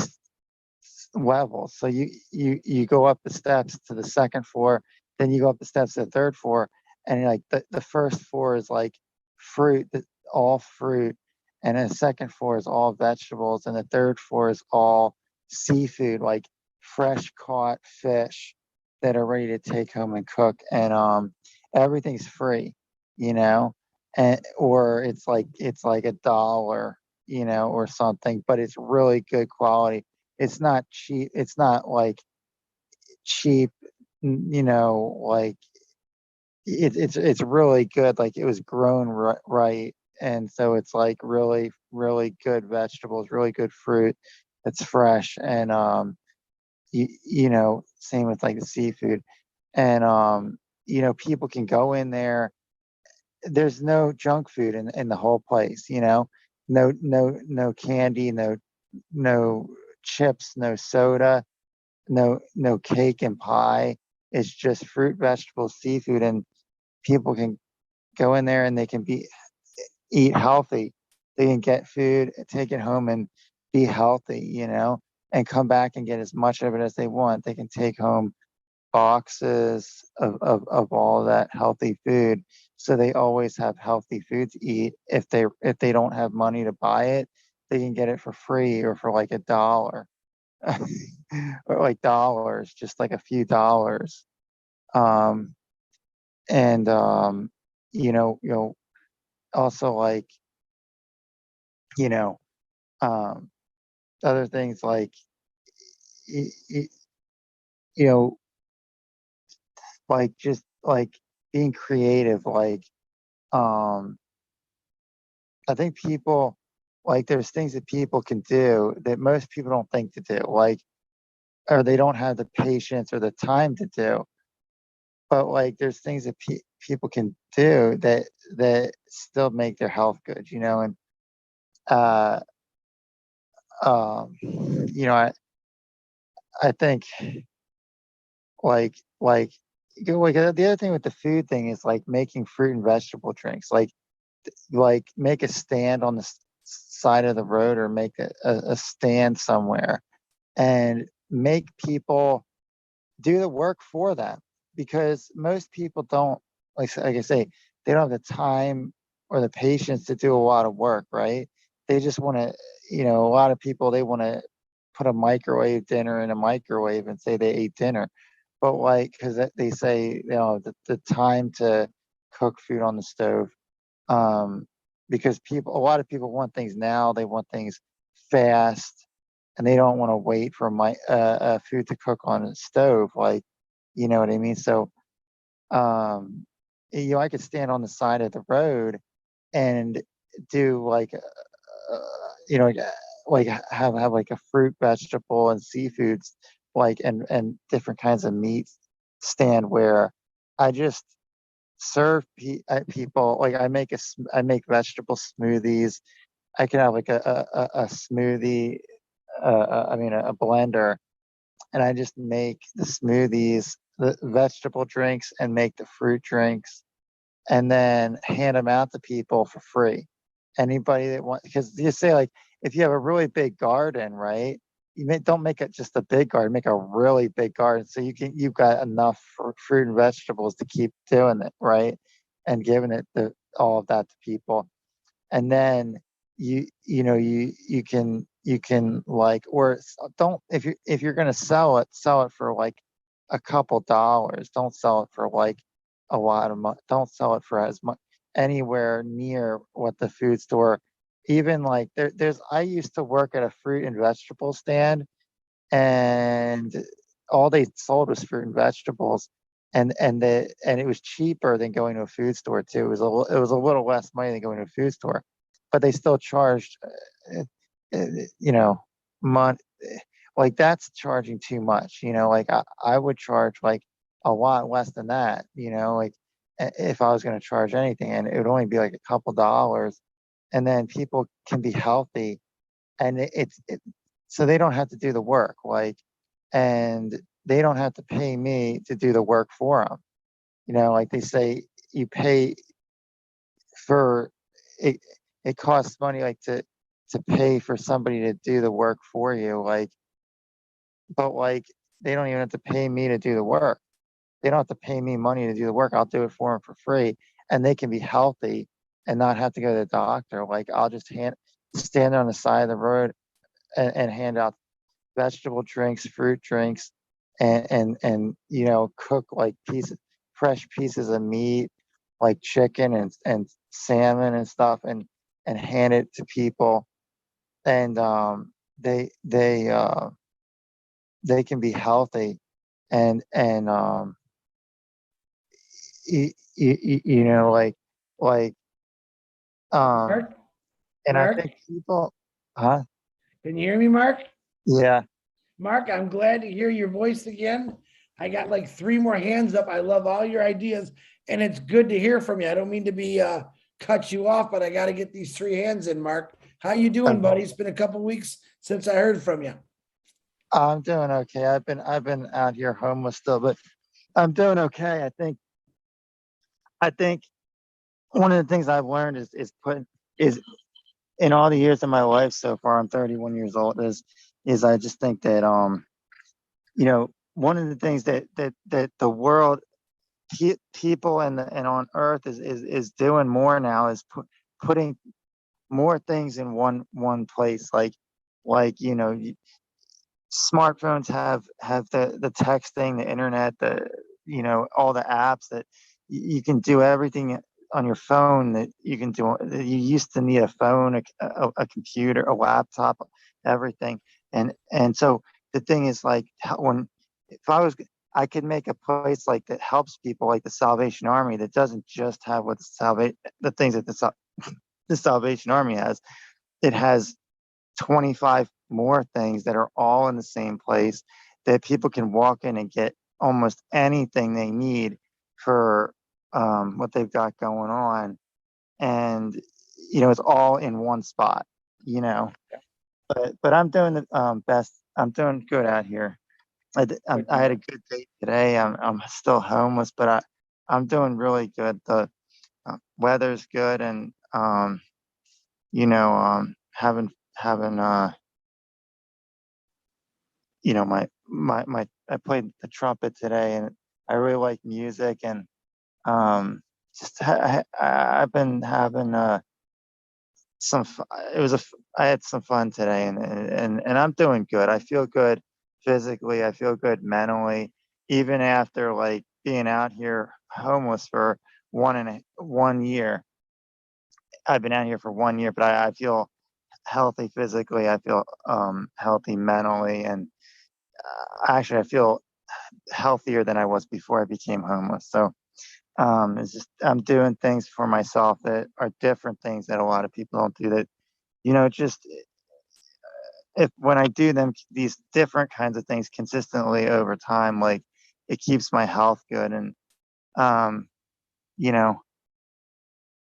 levels. So you go up the steps to the second floor, then you go up the steps to the third floor, and like the first floor is like fruit, all fruit, and then the second floor is all vegetables, and the third floor is all seafood, like fresh caught fish that are ready to take home and cook, and everything's free, you know, and or it's like $1, you know, or something, but it's really good quality. It's not cheap. It's not like cheap, you know, like it's really good. Like it was grown right. And so it's like really, really good vegetables, really good fruit. That's fresh. And, you know, same with like the seafood and, you know, people can go in there. There's no junk food in the whole place, you know, no candy, no chips, no soda, no cake and pie. It's just fruit, vegetables, seafood, and people can go in there and they can eat healthy. They can get food, take it home and be healthy, you know, and come back and get as much of it as they want. They can take home boxes of all that healthy food. So they always have healthy food to eat. If they don't have money to buy it, they can get it for free or for like $1 or like dollars, just like a few dollars. And you know, also like, you know, other things like, you know, like just like being creative, like, I think people like there's things that people can do that most people don't think to do, like, or they don't have the patience or the time to do. But like there's things that people can do that still make their health good, you know, and uh you know, I think like you know, like the other thing with the food thing is like making fruit and vegetable drinks, like make a stand on the side of the road or make a stand somewhere and make people do the work for them, because most people don't, like I say, they don't have the time or the patience to do a lot of work, right? They just want to, you know, a lot of people, they want to put a microwave dinner in a microwave and say they ate dinner. But like, because they say, you know, the time to cook food on the stove, because a lot of people want things now, they want things fast, and they don't want to wait for food to cook on a stove, like, you know what I mean? So, you know, I could stand on the side of the road and do like, you know, like have like a fruit, vegetable, and seafoods, like and different kinds of meat stand where I just serve people. Like I make vegetable smoothies. I can have like a smoothie, I mean a blender, and I just make the smoothies, the vegetable drinks, and make the fruit drinks, and then hand them out to people for free. anybody that wants, because you say like, if you have a really big garden, right? Don't make it just a big garden, make a really big garden. So you've got enough for fruit and vegetables to keep doing it, right? And giving it all of that to people. And then you can like, or don't, if you're going to sell it for like a couple dollars. Don't sell it for like a lot of money. Don't sell it for as much anywhere near what the food store, even like I used to work at a fruit and vegetable stand, and all they sold was fruit and vegetables, and it was cheaper than going to a food store too. It was a little less money than going to a food store, but they still charged, money. Like that's charging too much, like I would charge like a lot less than that, like if I was going to charge anything, and it would only be like a couple dollars, and then people can be healthy, and so they don't have to do the work, like, and they don't have to pay me to do the work for them. Like they say, you pay for it. It costs money, like to pay for somebody to do the work for you, like, but like they don't even have to pay me to do the work. They don't have to pay me money to do the work. I'll do it for them for free, and they can be healthy and not have to go to the doctor. Like I'll just stand on the side of the road and hand out vegetable drinks, fruit drinks, and cook like fresh pieces of meat, like chicken and salmon and stuff, and hand it to people, and they can be healthy, and like Mark? and Mark? I think people, huh? Can you hear me, Mark? Yeah. Mark, I'm glad to hear your voice again. I got like 3 more hands up. I love all your ideas, and it's good to hear from you. I don't mean to be cut you off, but I got to get these 3 hands in, Mark. How you doing, buddy? It's been a couple weeks since I heard from you. I'm doing okay. I've been out here homeless still, but I'm doing okay. I think one of the things I've learned is in all the years of my life so far, I'm 31 years old, is I just think that one of the things that the world, people and on earth is doing more now is putting more things in one place, like smartphones have the texting, the internet, all the apps that you can do everything on your phone that you can do. You used to need a phone, a computer, a laptop, everything. And so the thing is, like, I could make a place like that helps people, like the Salvation Army, that doesn't just have what the things that the Salvation Army has. It has 25 more things that are all in the same place, that people can walk in and get almost anything they need for what they've got going on, and it's all in one spot. But I'm doing the best. I'm doing good out here. I had a good day today. I'm still homeless, but I'm doing really good. The weather's good, and having my I played the trumpet today, and I really like music, and I've been having I had some fun today, and I'm doing good. I feel good physically. I feel good mentally, even after like being out here homeless for 1 year. I've been out here for 1 year, but I feel healthy physically. I feel healthy mentally, and actually I feel healthier than I was before I became homeless. So it's just, I'm doing things for myself that are different things that a lot of people don't do, that just when I do them, these different kinds of things consistently over time, like, it keeps my health good. And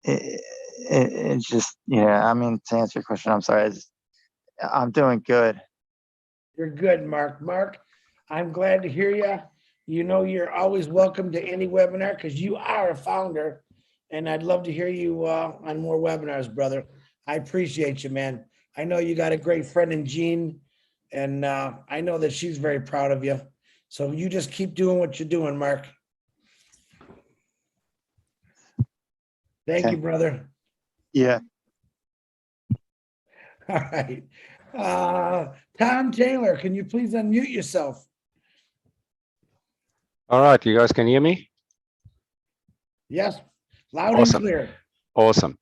it's just, I mean, to answer your question, I'm sorry, I'm doing good. You're good, Mark. Mark, I'm glad to hear you. You're always welcome to any webinar because you are a founder, and I'd love to hear you on more webinars, brother. I appreciate you, man. I know you got a great friend in Jean, and I know that she's very proud of you. So you just keep doing what you're doing, Mark. Thank Okay. you, brother. Yeah. All right. Tom Taylor, can you please unmute yourself? All right, you guys can hear me? Yes, loud Awesome. and clear. Awesome.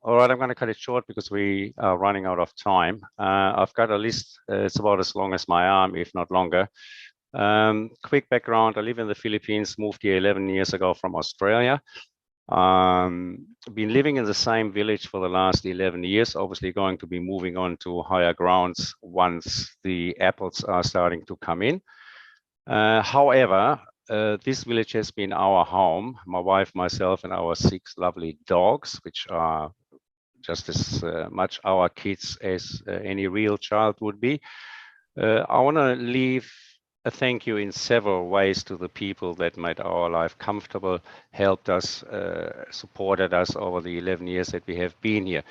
All right, I'm going to cut it short because we are running out of time. I've got a list. It's about as long as my arm, if not longer. Quick background, I live in the Philippines, moved here 11 years ago from Australia. Been living in the same village for the last 11 years, obviously going to be moving on to higher grounds once the apples are starting to come in. However, this village has been our home, my wife, myself, and our 6 lovely dogs, which are just as much our kids as any real child would be. I want to leave a thank you in several ways to the people that made our life comfortable, helped us, supported us over the 11 years that we have been here.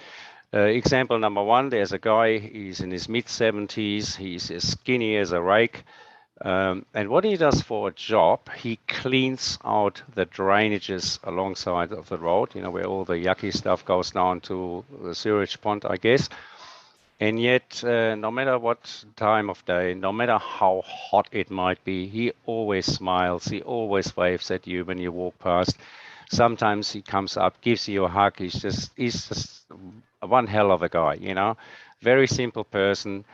Example number 1, there's a guy, he's in his mid-70s, he's as skinny as a rake. And what he does for a job, he cleans out the drainages alongside of the road, you know, where all the yucky stuff goes down to the sewage pond, I guess. And yet, no matter what time of day, no matter how hot it might be, he always smiles. He always waves at you when you walk past. Sometimes he comes up, gives you a hug. He's just one hell of a guy, you know, very simple person.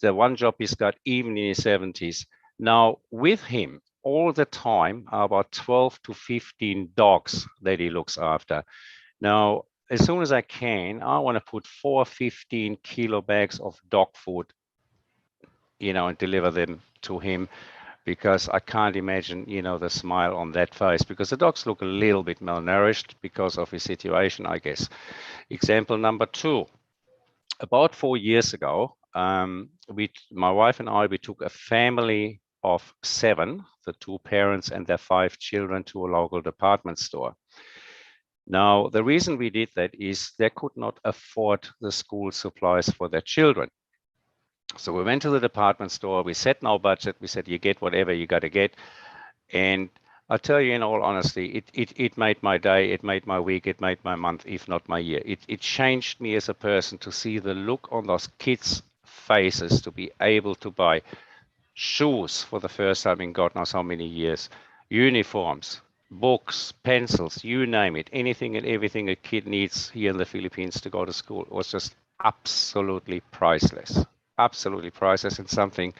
The one job he's got, even in his 70s. Now, with him, all the time, are about 12 to 15 dogs that he looks after. Now, as soon as I can, I want to put 4 15-kilo bags of dog food, you know, and deliver them to him, because I can't imagine, you know, the smile on that face, because the dogs look a little bit malnourished because of his situation, I guess. Example number 2, about 4 years ago, my wife and I, we took a family of 7, the 2 parents and their 5 children, to a local department store. Now, the reason we did that is they could not afford the school supplies for their children. So we went to the department store, we set no budget, we said, you get whatever you got to get. And I'll tell you in all honesty, it made my day, it made my week, it made my month, if not my year. It changed me as a person to see the look on those kids' faces, to be able to buy shoes for the first time in God knows how many years, uniforms, books, pencils, you name it, anything and everything a kid needs here in the Philippines to go to school was just absolutely priceless, and something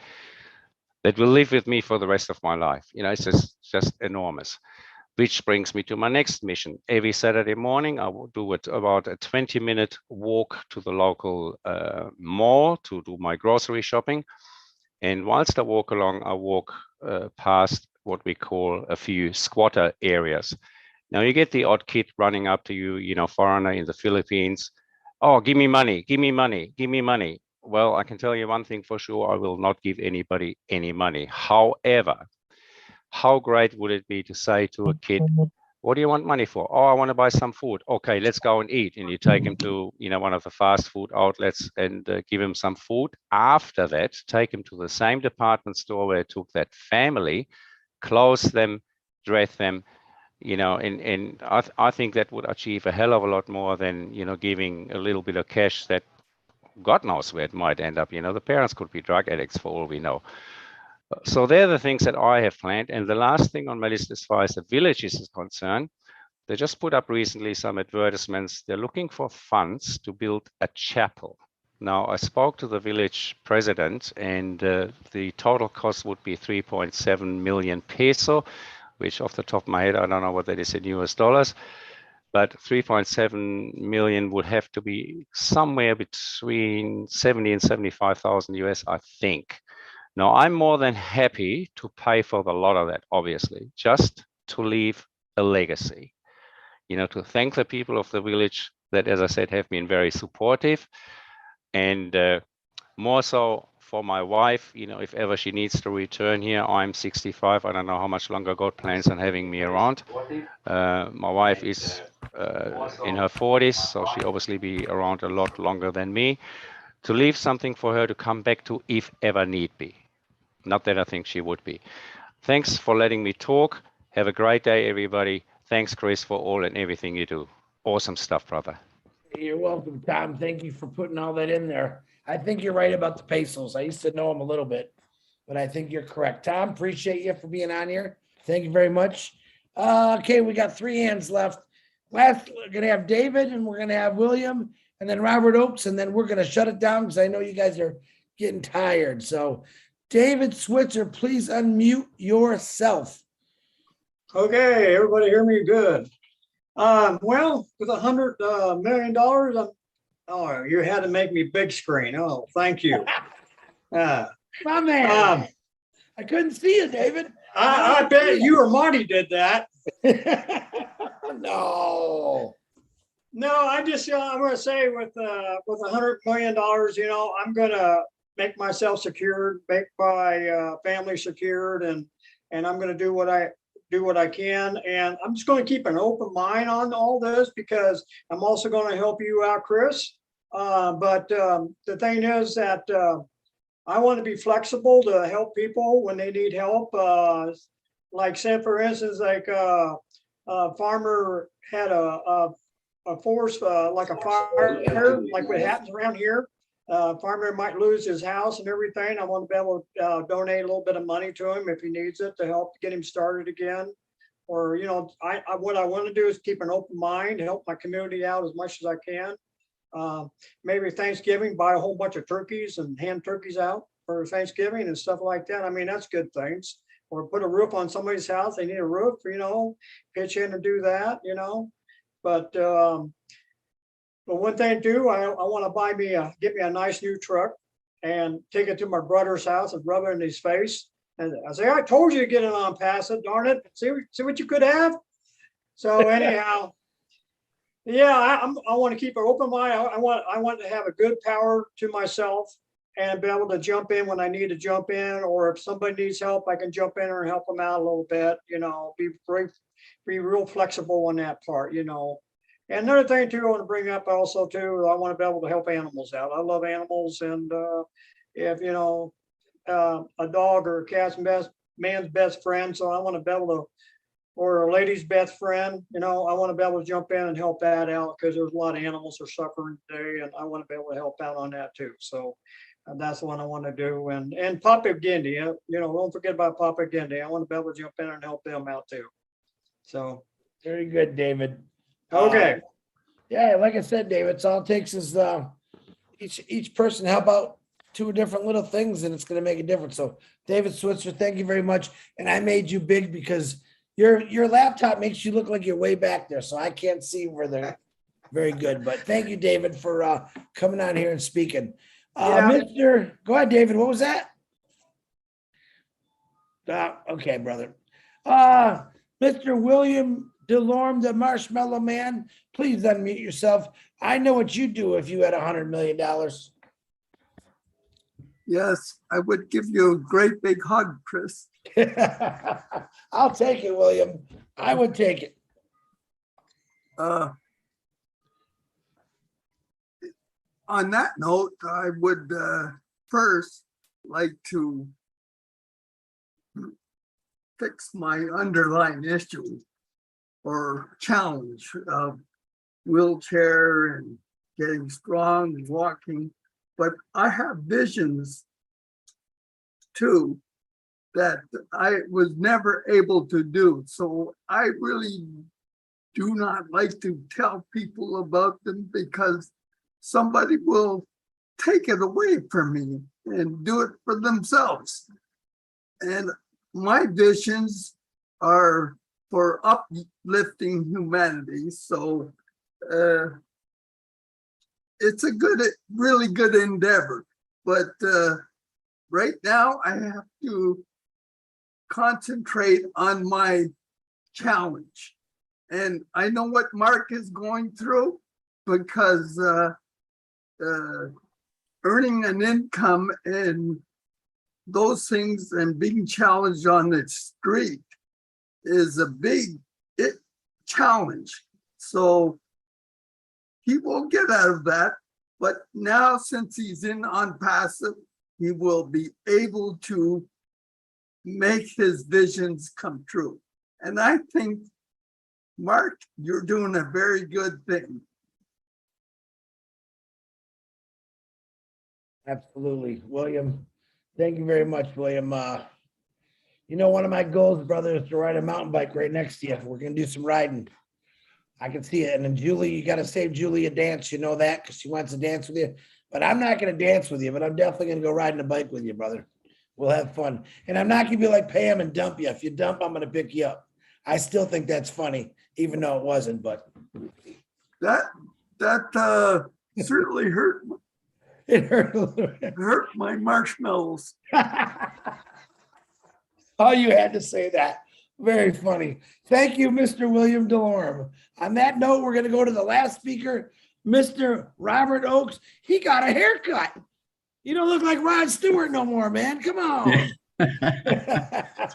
that will live with me for the rest of my life. You know, it's just enormous. Which brings me to my next mission. Every Saturday morning, I will do about a 20-minute walk to the local mall to do my grocery shopping. And whilst I walk along, I walk past what we call a few squatter areas. Now you get the odd kid running up to you, you know, foreigner in the Philippines. Oh, give me money, give me money, give me money. Well, I can tell you one thing for sure, I will not give anybody any money. However, how great would it be to say to a kid, what do you want money for? Oh, I want to buy some food. Okay, let's go and eat. And you take him to, you know, one of the fast food outlets and give him some food. After that, take him to the same department store where I took that family, clothe them, dress them, you know, and I think that would achieve a hell of a lot more than, you know, giving a little bit of cash that God knows where it might end up. You know, the parents could be drug addicts for all we know. So they're the things that I have planned. And the last thing on my list as far as the village is concerned, they just put up recently some advertisements. They're looking for funds to build a chapel. Now, I spoke to the village president, and the total cost would be 3.7 million peso, which off the top of my head, I don't know what that is in US dollars, but 3.7 million would have to be somewhere between 70 and 75,000 US, I think. Now, I'm more than happy to pay for the lot of that, obviously, just to leave a legacy, you know, to thank the people of the village that, as I said, have been very supportive, and more so for my wife, you know, if ever she needs to return here. I'm 65. I don't know how much longer God plans on having me around. My wife is in her 40s, so she obviously be around a lot longer than me. To leave something for her to come back to if ever need be. Not that I think she would be. Thanks for letting me talk. Have a great day, everybody. Thanks, Chris, for all and everything you do. Awesome stuff, brother. You're welcome, Tom. Thank you for putting all that in there. I think you're right about the pesos. I used to know them a little bit, but I think you're correct. Tom, appreciate you for being on here. Thank you very much. Okay, we got 3 hands left. Last, we're gonna have David, and we're gonna have William, and then Robert Oakes, and then we're gonna shut it down because I know you guys are getting tired. So, David Switzer, please unmute yourself. Okay, everybody hear me good. Well, with $100 million, oh, you had to make me big screen. Oh, thank you. My man, I couldn't see you, David. I bet you or Marty did that. No. No, I'm going to say with $100 million, you know, I'm going to make myself secured, make my family secured, and I'm going to do what I can. And I'm just going to keep an open mind on all this because I'm also going to help you out, Chris. But the thing is that I want to be flexible to help people when they need help. Like say, for instance, like a farmer had a forest, like a fire, like what happens around here. Farmer might lose his house and everything. I want to be able to donate a little bit of money to him if he needs it to help get him started again. Or, you know, what I want to do is keep an open mind, help my community out as much as I can. Maybe Thanksgiving, buy a whole bunch of turkeys and hand turkeys out for Thanksgiving and stuff like that. I mean, that's good things. Or put a roof on somebody's house. They need a roof, you know, pitch in and do that, you know. But one thing too, I want to get me a nice new truck and take it to my brother's house and rub it in his face. And I say, I told you to get it on pass it, darn it. See what you could have. So anyhow, yeah, I want to keep an open mind. I want to have a good power to myself and be able to jump in when I need to jump in, or if somebody needs help, I can jump in and help them out a little bit, you know, be real flexible on that part, you know. And another thing too, I want to bring up also too, I want to be able to help animals out. I love animals, and if you know, a dog or a cat's man's best friend, so I want to be able to, or a lady's best friend, you know, I want to be able to jump in and help that out because there's a lot of animals that are suffering today, and I want to be able to help out on that too. So that's what I want to do. And Papua Guinea, you know, don't forget about Papua Guinea. I want to be able to jump in and help them out too. So very good, David. Okay. Yeah, like I said, David, it's all it takes is each person help out 2 different little things, and it's going to make a difference. So, David Switzer, thank you very much. And I made you big because your laptop makes you look like you're way back there, so I can't see where they're very good. But thank you, David, for coming on here and speaking. Go ahead, David. What was that? Okay, brother. Mr. William Delorme, the Marshmallow Man, please unmute yourself. I know what you'd do if you had $100 million. Yes, I would give you a great big hug, Chris. I'll take it, William. I would take it. On that note, I would first like to fix my underlying issue or challenge of wheelchair and getting strong and walking. But I have visions too that I was never able to do. So I really do not like to tell people about them because somebody will take it away from me and do it for themselves. And my visions are for uplifting humanity. So it's a really good endeavor. But right now I have to concentrate on my challenge. And I know what Mark is going through because earning an income and those things and being challenged on the street is a big challenge. So he will get out of that. But now, since he's in on passive, he will be able to make his visions come true. And I think, Mark, you're doing a very good thing. Absolutely. William, thank you very much, William. You know, one of my goals, brother, is to ride a mountain bike right next to you. We're going to do some riding. I can see it. And then Julie, you got to save Julie a dance. You know that because she wants to dance with you. But I'm not going to dance with you, but I'm definitely going to go riding a bike with you, brother. We'll have fun. And I'm not going to be like Pam and dump you. If you dump, I'm going to pick you up. I still think that's funny, even though it wasn't, but. That certainly hurt. It hurt a little bit. Hurt my marshmallows. Oh, you had to say that. Very funny. Thank you, Mr. William DeLorme. On that note, we're going to go to the last speaker, Mr. Robert Oakes. He got a haircut. You don't look like Rod Stewart no more, man. Come on.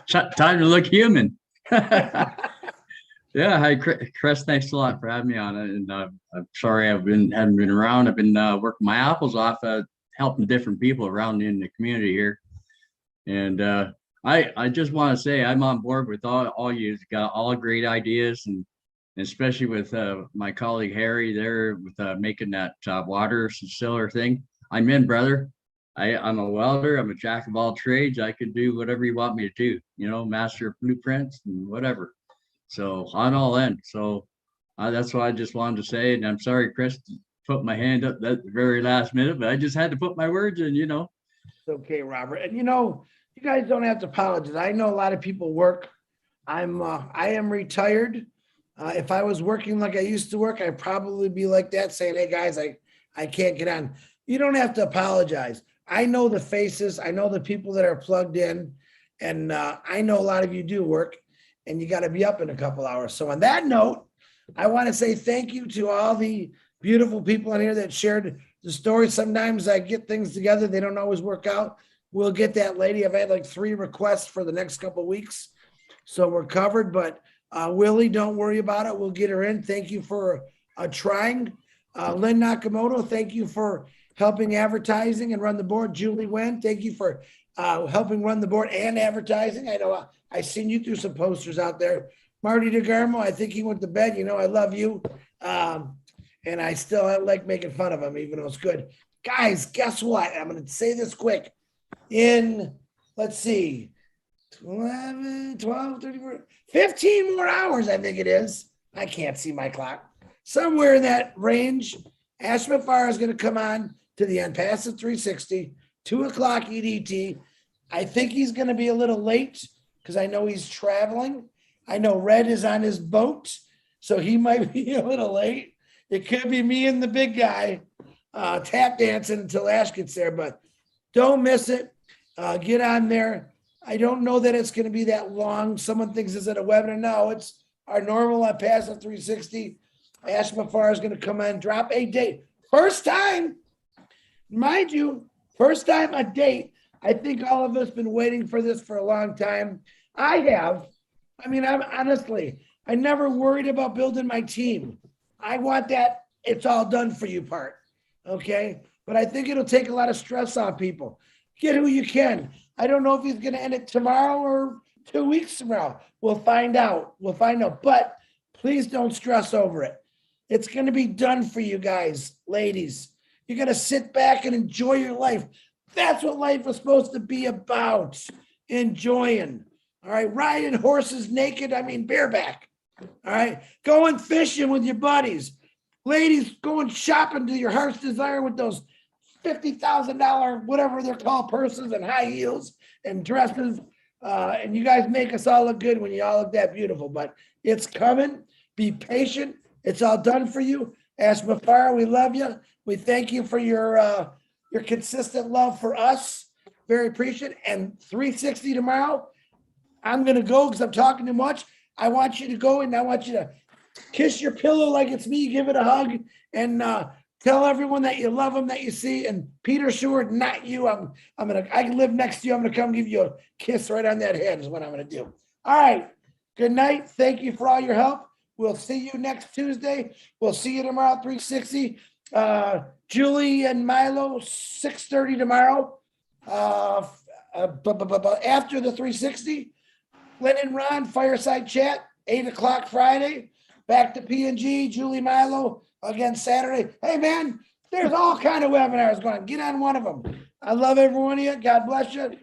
Time to look human. Yeah, hi, Chris. Thanks a lot for having me on it. And I'm sorry haven't been around. I've been working my apples off, helping different people around in the community here. And I just want to say I'm on board with all you got all great ideas, and especially with my colleague Harry there with making that water distiller thing. I'm in, brother. I'm a welder. I'm a jack of all trades. I can do whatever you want me to do, you know, master of blueprints and whatever. So I'm all in. So that's what I just wanted to say. And I'm sorry, Chris, to put my hand up at the very last minute, but I just had to put my words in, you know. It's okay, Robert. And you know, you guys don't have to apologize. I know a lot of people work. I am retired. If I was working like I used to work, I'd probably be like that, saying, hey guys, I can't get on. You don't have to apologize. I know the faces. I know the people that are plugged in. And I know a lot of you do work and you got to be up in a couple hours. So on that note, I want to say thank you to all the beautiful people in here that shared the story. Sometimes I get things together. They don't always work out. We'll get that lady. I've had like 3 requests for the next couple of weeks. So we're covered, but Willie, don't worry about it. We'll get her in. Thank you for trying. Lynn Nakamoto, thank you for helping advertising and run the board. Julie Wen, thank you for helping run the board and advertising. I know I seen you through some posters out there. Marty DeGarmo, I think he went to bed. You know, I love you. And I still like making fun of him, even though it's good. Guys, guess what? I'm going to say this quick. In, let's see, 11, 12, 13, 15 more hours, I think it is. I can't see my clock. Somewhere in that range, Ash Mafar is going to come on to the Unpassive 360, 2 o'clock EDT. I think he's going to be a little late because I know he's traveling. I know Red is on his boat, so he might be a little late. It could be me and the big guy tap dancing until Ash gets there, but don't miss it. Get on there. I don't know that it's going to be that long. Someone thinks it's at a webinar. No, it's our normal Unpassive 360. Ash Mafar is going to come on, drop a date. First time, mind you, first time a date. I think all of us been waiting for this for a long time. I have. I mean, I'm honestly, I never worried about building my team. I want that it's all done for you part. Okay. But I think it'll take a lot of stress off people. Get who you can. I don't know if he's going to end it tomorrow or 2 weeks from now. We'll find out. We'll find out. But please don't stress over it. It's going to be done for you guys, ladies. You're going to sit back and enjoy your life. That's what life is supposed to be about. Enjoying. All right. Riding horses naked. I mean, bareback. All right. Going fishing with your buddies. Ladies, going shopping to your heart's desire with those $50,000, whatever they're called, purses and high heels and dresses. And you guys make us all look good when you all look that beautiful, but it's coming. Be patient. It's all done for you. Ash Mafar, we love you. We thank you for your consistent love for us. Very appreciative. And 360 tomorrow, I'm going to go because I'm talking too much. I want you to go and I want you to kiss your pillow like it's me, give it a hug, and Tell everyone that you love them, that you see. And Peter Seward, not you. I can live next to you. I'm gonna come give you a kiss right on that head is what I'm gonna do. All right. Good night. Thank you for all your help. We'll see you next Tuesday. We'll see you tomorrow, 360. Julie and Milo, 6:30 tomorrow. After the 360, Lynn and Ron, fireside chat, 8 o'clock Friday. Back to P&G, Julie, Milo, again Saturday. Hey, man, there's all kind of webinars going on. Get on one of them. I love every one of you. God bless you.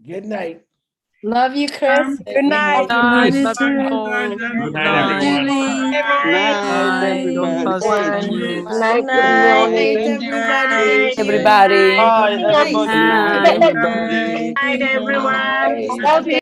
Good night. Love you, Chris. Good night. Love you Good night, everyone. Good night, Everybody. everybody. Bye, everybody. Good night, everyone. Love you.